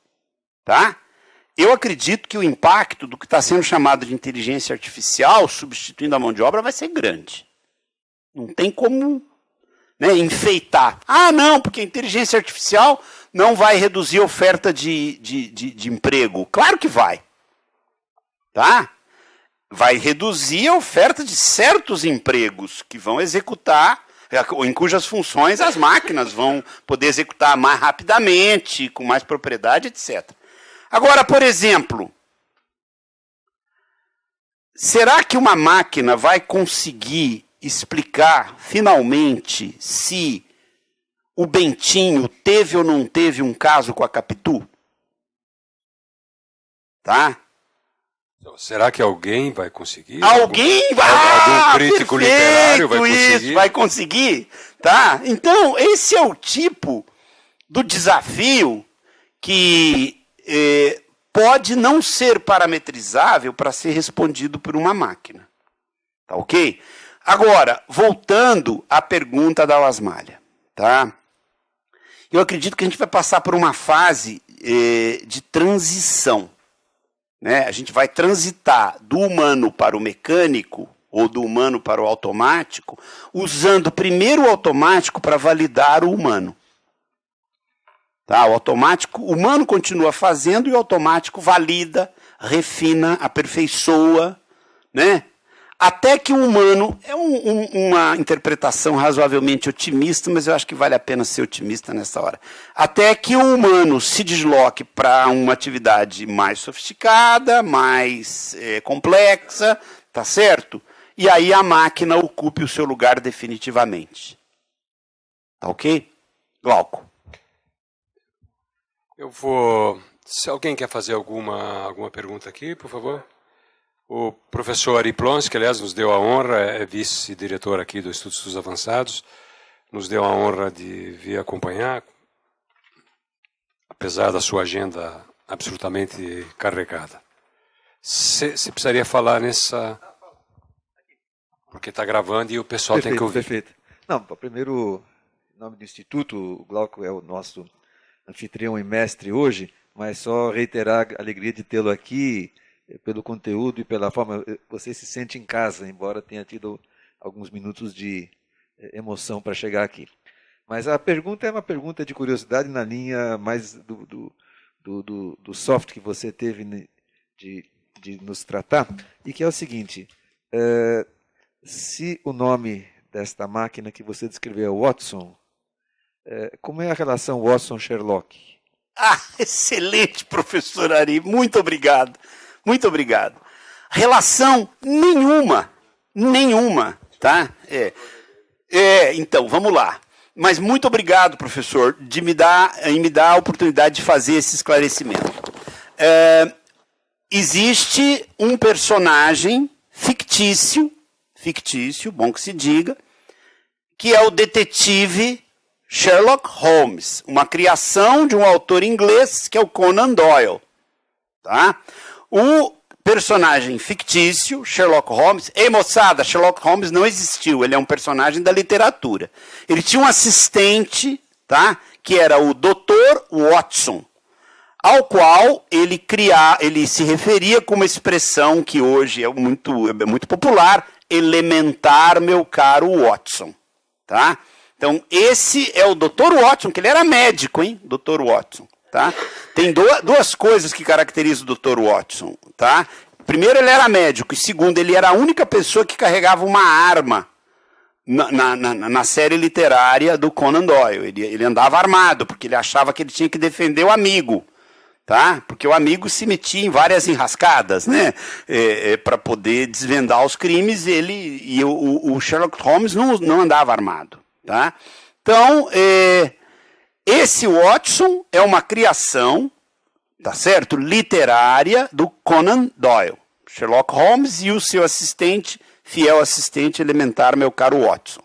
tá? Eu acredito que o impacto do que está sendo chamado de inteligência artificial, substituindo a mão de obra, vai ser grande. Não tem como, né, enfeitar. Ah, não, porque a inteligência artificial não vai reduzir a oferta de emprego. Claro que vai. Tá? Vai reduzir a oferta de certos empregos que vão executar, em cujas funções as máquinas vão poder executar mais rapidamente, com mais propriedade, etc. Agora, por exemplo, será que uma máquina vai conseguir explicar, finalmente, se o Bentinho teve ou não teve um caso com a Capitu? Tá? Será que alguém vai conseguir? Alguém vai? Algum crítico literário vai conseguir? Isso, vai conseguir, tá? Então, esse é o tipo do desafio que pode não ser parametrizável para ser respondido por uma máquina. Tá ok? Agora, voltando à pergunta da Wasmalha, tá? Eu acredito que a gente vai passar por uma fase de transição. Né? A gente vai transitar do humano para o mecânico, ou do humano para o automático, usando primeiro o automático para validar o humano. Tá? O automático, o humano continua fazendo e o automático valida, refina, aperfeiçoa, né? Até que o humano, é uma interpretação razoavelmente otimista, mas eu acho que vale a pena ser otimista nessa hora. Até que o humano se desloque para uma atividade mais sofisticada, mais complexa, tá certo? E aí a máquina ocupe o seu lugar definitivamente. Tá ok? Glauco. Eu vou... Se alguém quer fazer alguma pergunta aqui, por favor. O professor Ari Plons, que aliás nos deu a honra, é vice-diretor aqui do Instituto de Estudos Avançados, nos deu a honra de vir acompanhar, apesar da sua agenda absolutamente carregada. Você precisaria falar nessa... Porque está gravando e o pessoal tem que ouvir. Perfeito. Não, primeiro, em nome do Instituto, o Glauco é o nosso anfitrião e mestre hoje, mas só reiterar a alegria de tê-lo aqui, pelo conteúdo e pela forma, você se sente em casa, embora tenha tido alguns minutos de emoção para chegar aqui. Mas a pergunta é uma pergunta de curiosidade na linha mais do soft que você teve de nos tratar, e que é o seguinte, se o nome desta máquina que você descreveu é Watson, como é a relação Watson-Sherlock? Ah, excelente, professor Ari, muito obrigado. Muito obrigado. Relação nenhuma, tá? Então, vamos lá. Mas muito obrigado, professor, de me dar a oportunidade de fazer esse esclarecimento. Existe um personagem fictício, bom que se diga, que é o detetive Sherlock Holmes, uma criação de um autor inglês que é o Conan Doyle, tá? O personagem fictício, Sherlock Holmes... Ei, moçada, Sherlock Holmes não existiu, ele é um personagem da literatura. Ele tinha um assistente, tá, que era o Dr. Watson, ao qual ele se referia com uma expressão que hoje é muito popular, elementar, meu caro Watson. Tá? Então, esse é o Dr. Watson, que ele era médico, hein? Dr. Watson. Tá? Tem duas coisas que caracterizam o Dr. Watson. Tá? Primeiro, ele era médico, e segundo, ele era a única pessoa que carregava uma arma na série literária do Conan Doyle. Ele andava armado, porque ele achava que ele tinha que defender o amigo. Tá? Porque o amigo se metia em várias enrascadas, né? Para poder desvendar os crimes, o Sherlock Holmes não andava armado. Tá? Então, esse Watson é uma criação, tá certo? Literária do Conan Doyle. Sherlock Holmes e o seu assistente, fiel assistente elementar, meu caro Watson.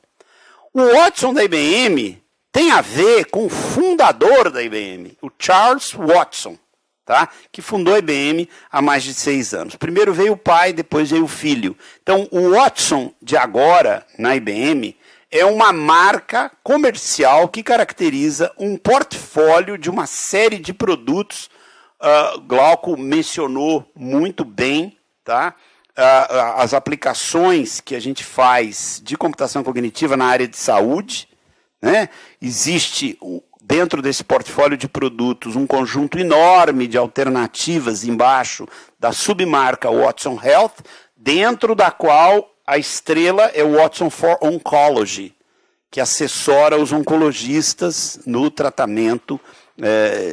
O Watson da IBM tem a ver com o fundador da IBM, o Charles Watson. Tá? Que fundou a IBM há mais de 6 anos. Primeiro veio o pai, depois veio o filho. Então, o Watson de agora, na IBM, é uma marca comercial que caracteriza um portfólio de uma série de produtos. Glauco mencionou muito bem, tá? As aplicações que a gente faz de computação cognitiva na área de saúde. Né? Existe dentro desse portfólio de produtos, um conjunto enorme de alternativas embaixo da submarca Watson Health, dentro da qual a estrela é o Watson for Oncology, que assessora os oncologistas no tratamento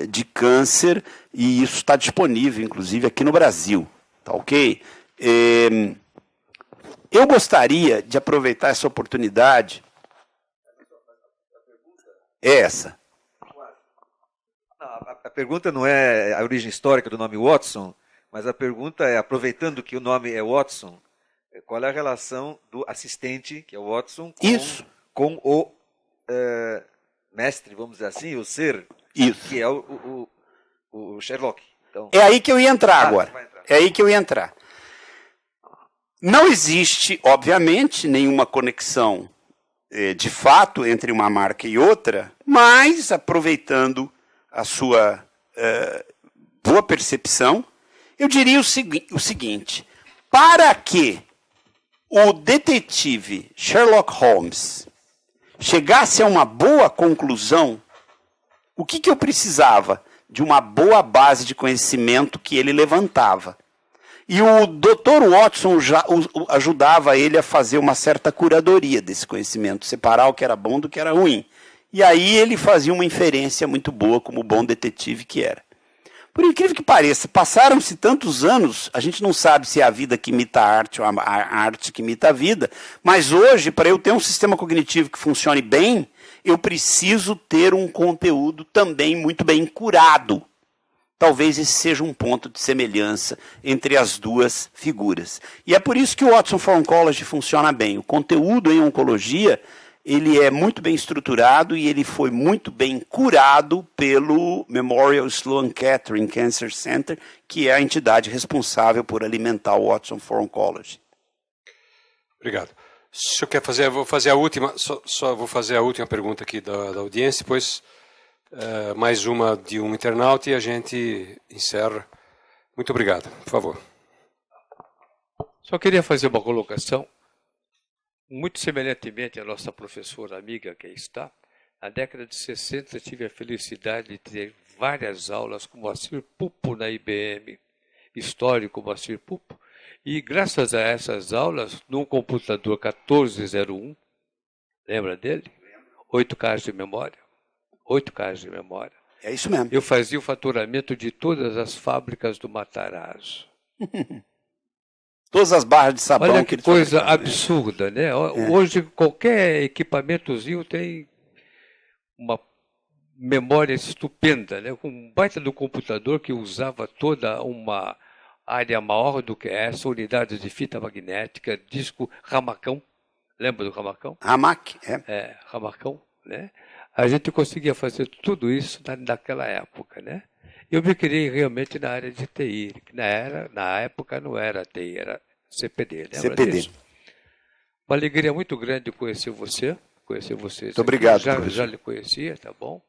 de câncer, e isso está disponível, inclusive, aqui no Brasil. Tá ok? Eu gostaria de aproveitar essa oportunidade. Essa. A pergunta não é a origem histórica do nome Watson, mas a pergunta é, aproveitando que o nome é Watson, qual é a relação do assistente, que é o Watson, com o mestre, vamos dizer assim, o ser, que é o Sherlock. Então, é aí que eu ia entrar agora. É aí que eu ia entrar. Não existe, obviamente, nenhuma conexão de fato entre uma marca e outra, mas aproveitando a sua boa percepção, eu diria o seguinte: para que o detetive Sherlock Holmes chegasse a uma boa conclusão, o que eu precisava? De uma boa base de conhecimento que ele levantava. E o Dr. Watson ajudava ele a fazer uma certa curadoria desse conhecimento, separar o que era bom do que era ruim. E aí ele fazia uma inferência muito boa, como bom detetive que era. Por incrível que pareça, passaram-se tantos anos, a gente não sabe se é a vida que imita a arte ou a arte que imita a vida, mas hoje, para eu ter um sistema cognitivo que funcione bem, eu preciso ter um conteúdo também muito bem curado. Talvez esse seja um ponto de semelhança entre as duas figuras. E é por isso que o Watson for Oncology funciona bem. O conteúdo em oncologia, ele é muito bem estruturado e ele foi muito bem curado pelo Memorial Sloan Kettering Cancer Center, que é a entidade responsável por alimentar o Watson for Oncology. Obrigado. Se o senhor quer fazer, vou fazer a última, vou fazer a última pergunta aqui da audiência, depois mais uma de um internauta e a gente encerra. Muito obrigado. Por favor. Só queria fazer uma colocação. Muito semelhantemente à nossa professora amiga que aí está, na década de 60 tive a felicidade de ter várias aulas com Moacir Pupo na IBM, histórico Moacir Pupo, e graças a essas aulas, num computador 1401, lembra dele? 8K de memória. 8K de memória. É isso mesmo. Eu fazia o faturamento de todas as fábricas do Matarazzo. Todas as barras de sabão. Olha que coisa absurda, né? Hoje qualquer equipamentozinho tem uma memória estupenda, né? Com um baita do computador que usava toda uma área maior do que essa, unidades de fita magnética, disco ramacão. Lembra do ramacão? Ramac, ramacão, né? A gente conseguia fazer tudo isso naquela época, né? Eu me criei realmente na área de TI, que na época não era TI, era CPD. Lembra CPD. disso? Uma alegria muito grande conhecer você. Muito obrigado. Já lhe conhecia, tá bom?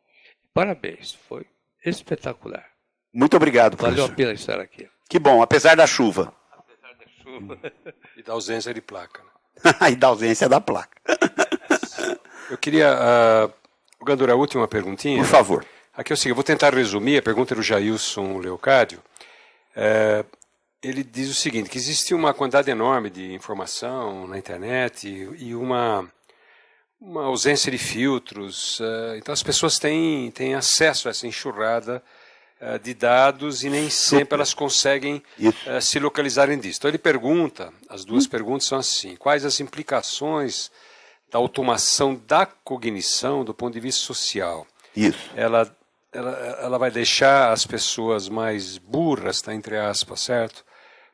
Parabéns, foi espetacular. Muito obrigado, professor. Valeu a pena estar aqui. Que bom, apesar da chuva. Apesar da chuva. E da ausência de placa. Né? E da ausência da placa. Eu queria... Gandura, a última perguntinha. Por favor. Aqui é o seguinte, eu vou tentar resumir, a pergunta do Jailson Leocádio. Ele diz o seguinte, que existe uma quantidade enorme de informação na internet e uma ausência de filtros. Então as pessoas têm acesso a essa enxurrada de dados e nem sempre elas conseguem se localizarem disso. Então ele pergunta, as duas perguntas são assim, quais as implicações da automação da cognição do ponto de vista social? Isso. Ela vai deixar as pessoas mais burras, tá, entre aspas, certo?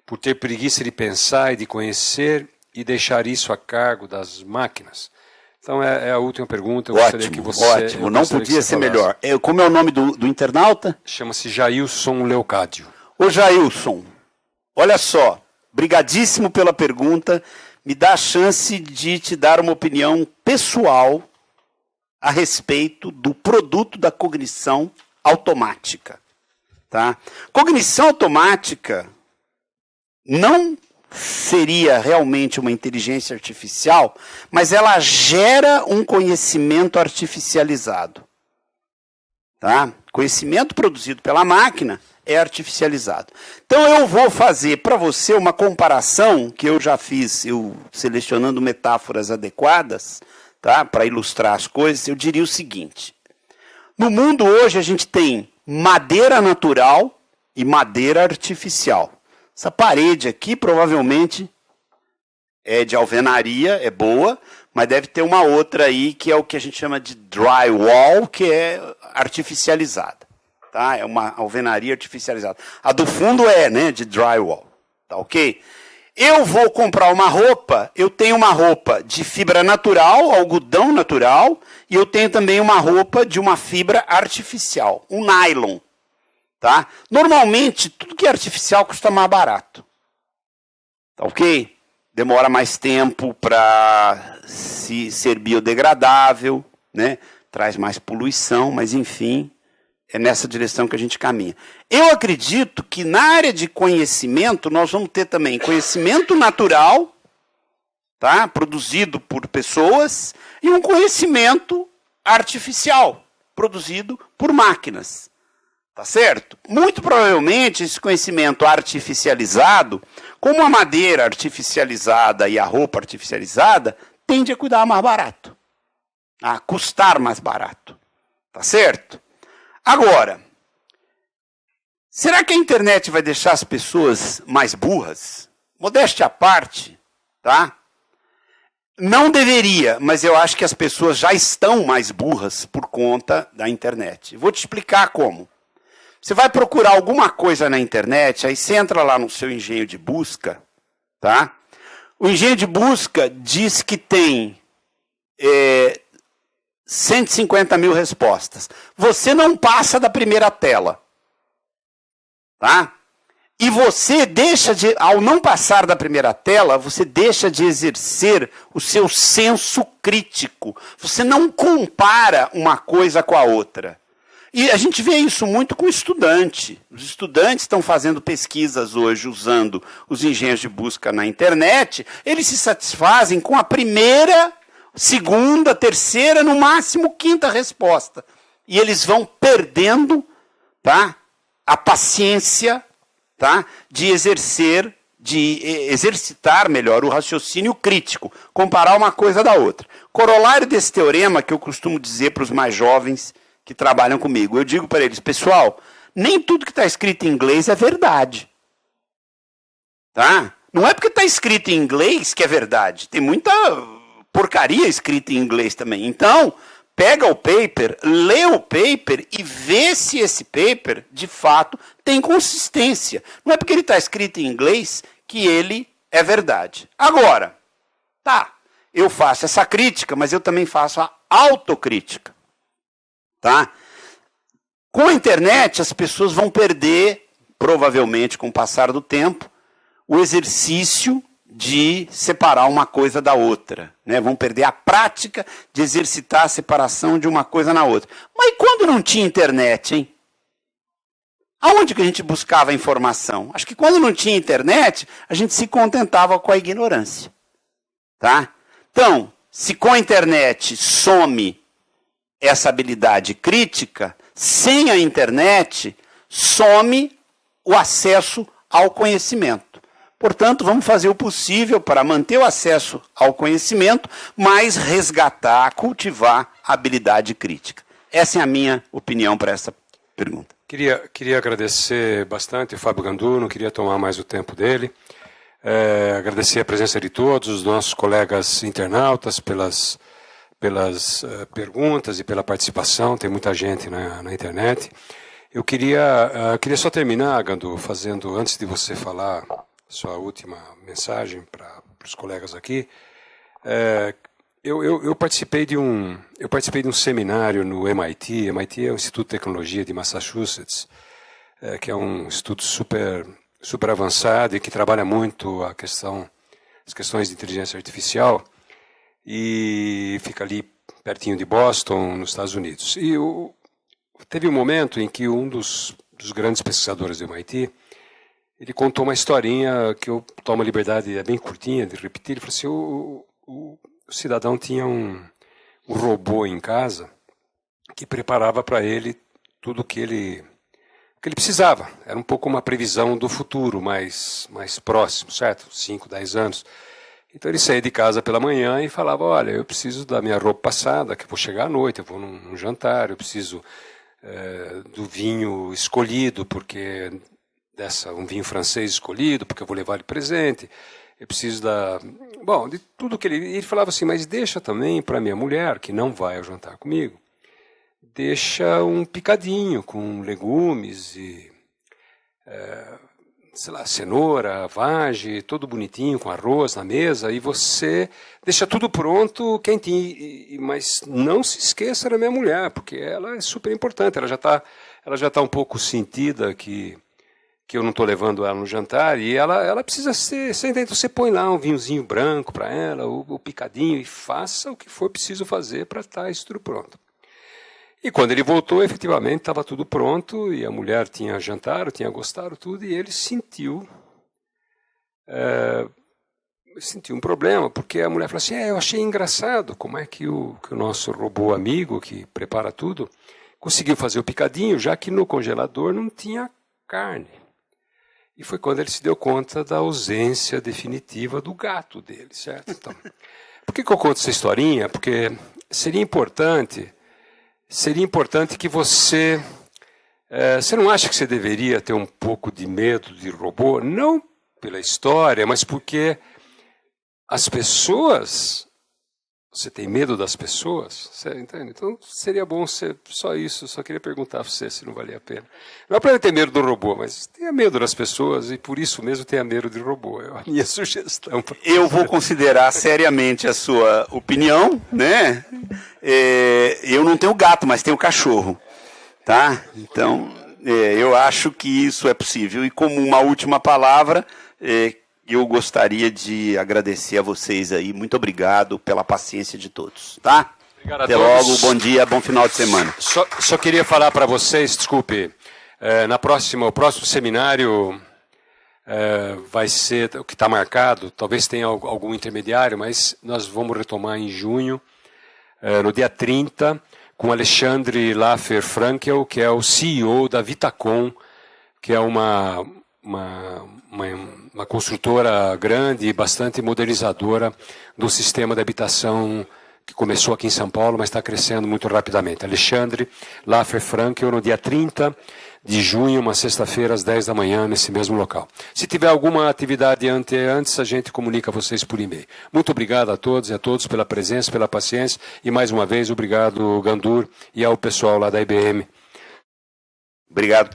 Por ter preguiça de pensar e de conhecer e deixar isso a cargo das máquinas. Então é a última pergunta. Eu gostaria que você... Ótimo, não podia ser melhor. Como é o nome do internauta? Chama-se Jailson Leocádio. Ô Jailson, olha só, brigadíssimo pela pergunta, me dá a chance de te dar uma opinião pessoal a respeito do produto da cognição automática. Tá? Cognição automática não seria realmente uma inteligência artificial, mas ela gera um conhecimento artificializado. Tá? Conhecimento produzido pela máquina é artificializado. Então eu vou fazer para você uma comparação que eu já fiz, eu selecionando metáforas adequadas, tá? Para ilustrar as coisas, eu diria o seguinte. No mundo hoje a gente tem madeira natural e madeira artificial. Essa parede aqui provavelmente é de alvenaria, é boa, mas deve ter uma outra aí que é o que a gente chama de drywall, que é artificializada. Tá? É uma alvenaria artificializada. A do fundo é, né, de drywall. Tá ok? Eu vou comprar uma roupa, eu tenho uma roupa de fibra natural, algodão natural, e eu tenho também uma roupa de uma fibra artificial, um nylon. Tá? Normalmente, tudo que é artificial custa mais barato. Tá ok? Demora mais tempo para ser biodegradável, né? Traz mais poluição, mas enfim, é nessa direção que a gente caminha. Eu acredito que na área de conhecimento, nós vamos ter também conhecimento natural, tá? Produzido por pessoas, e um conhecimento artificial, produzido por máquinas. Tá certo? Muito provavelmente esse conhecimento artificializado, como a madeira artificializada e a roupa artificializada, tende a cuidar mais barato, a custar mais barato. Tá certo? Agora, será que a internet vai deixar as pessoas mais burras? Modéstia à parte, tá? Não deveria, mas eu acho que as pessoas já estão mais burras por conta da internet. Vou te explicar como. Você vai procurar alguma coisa na internet, aí você entra lá no seu engenho de busca, tá? O engenho de busca diz que tem 150 mil respostas. Você não passa da primeira tela, tá? E você deixa de, ao não passar da primeira tela, você deixa de exercer o seu senso crítico. Você não compara uma coisa com a outra. E a gente vê isso muito com estudante. Os estudantes estão fazendo pesquisas hoje usando os engenhos de busca na internet. Eles se satisfazem com a primeira, segunda, terceira, no máximo quinta resposta. E eles vão perdendo, tá, a paciência, tá, de exercitar melhor o raciocínio crítico, comparar uma coisa da outra. Corolário desse teorema que eu costumo dizer para os mais jovens que trabalham comigo. Eu digo para eles, pessoal, nem tudo que está escrito em inglês é verdade. Tá? Não é porque está escrito em inglês que é verdade. Tem muita porcaria escrita em inglês também. Então, pega o paper, lê o paper e vê se esse paper, de fato, tem consistência. Não é porque ele está escrito em inglês que ele é verdade. Agora, tá, eu faço essa crítica, mas eu também faço a autocrítica. Tá? Com a internet, as pessoas vão perder, provavelmente com o passar do tempo, o exercício de separar uma coisa da outra. Né? Vão perder a prática de exercitar a separação de uma coisa na outra. Mas quando não tinha internet, hein? Aonde que a gente buscava informação? Acho que quando não tinha internet, a gente se contentava com a ignorância. Tá? Então, se com a internet some essa habilidade crítica, Sem a internet, some o acesso ao conhecimento. Portanto, vamos fazer o possível para manter o acesso ao conhecimento, mas resgatar, cultivar a habilidade crítica. Essa é a minha opinião para essa pergunta. Queria agradecer bastante o Fábio Gandur, não queria tomar mais o tempo dele. Agradecer a presença de todos, os nossos colegas internautas, pelas perguntas e pela participação. Tem muita gente na internet. Eu queria só terminar, Gandur, fazendo, antes de você falar sua última mensagem para os colegas aqui. Eu participei de um seminário no MIT. MIT é o Instituto de Tecnologia de Massachusetts, que é um instituto super avançado e que trabalha muito as questões de inteligência artificial, e fica ali pertinho de Boston, nos Estados Unidos. E teve um momento em que um dos grandes pesquisadores do MIT, ele contou uma historinha que eu tomo a liberdade, é bem curtinha, de repetir. Ele falou assim, o cidadão tinha um robô em casa que preparava para ele tudo o que ele precisava. Era um pouco uma previsão do futuro, mais próximo, certo? 5, 10 anos. Então ele saía de casa pela manhã e falava, olha, eu preciso da minha roupa passada, que eu vou chegar à noite, eu vou num jantar, eu preciso do vinho escolhido, porque um vinho francês escolhido, porque eu vou levar de presente. Eu preciso de tudo que ele falava assim, mas deixa também para minha mulher, que não vai ao jantar comigo, deixa um picadinho com legumes e, cenoura, vagem, todo bonitinho, com arroz na mesa, e você deixa tudo pronto, quentinho, mas não se esqueça da minha mulher, porque ela é super importante, ela já tá um pouco sentida que eu não estou levando ela no jantar, e ela precisa ser, então você põe lá um vinhozinho branco para ela, o picadinho, e faça o que for preciso fazer para estar isso tudo pronto. E quando ele voltou, efetivamente, estava tudo pronto, e a mulher tinha jantado, tinha gostado tudo, e ele sentiu um problema, porque a mulher falou assim, eu achei engraçado como é que o nosso robô amigo, que prepara tudo, conseguiu fazer o picadinho, já que no congelador não tinha carne. E foi quando ele se deu conta da ausência definitiva do gato dele, certo? Então, por que eu conto essa historinha? Porque seria importante que você... você não acha que você deveria ter um pouco de medo de robô? Não pela história, mas porque as pessoas... Você tem medo das pessoas? Você entende? Então seria bom ser só isso. Só queria perguntar a você se não valia a pena. Não é para ter medo do robô, mas tenha medo das pessoas e por isso mesmo tenha medo de robô. É a minha sugestão. Eu vou considerar seriamente a sua opinião, né? Eu não tenho gato, mas tenho cachorro, tá? Então eu acho que isso é possível. E como uma última palavra, eu gostaria de agradecer a vocês aí. Muito obrigado pela paciência de todos, tá? Obrigado a Até todos. logo, bom dia, bom final de semana. Só queria falar para vocês, desculpe, o próximo seminário vai ser o que está marcado, talvez tenha algum intermediário, mas nós vamos retomar em junho, no dia 30, com Alexandre Laffer-Frankel, que é o CEO da Vitacom, que é uma construtora grande e bastante modernizadora do sistema de habitação que começou aqui em São Paulo, mas está crescendo muito rapidamente. Alexandre Laffer-Frankel, no dia 30 de junho, uma sexta-feira, às 10 da manhã, nesse mesmo local. Se tiver alguma atividade antes, a gente comunica a vocês por e-mail. Muito obrigado a todos e a todos pela presença, pela paciência, e mais uma vez, obrigado, Gandur, e ao pessoal lá da IBM. Obrigado.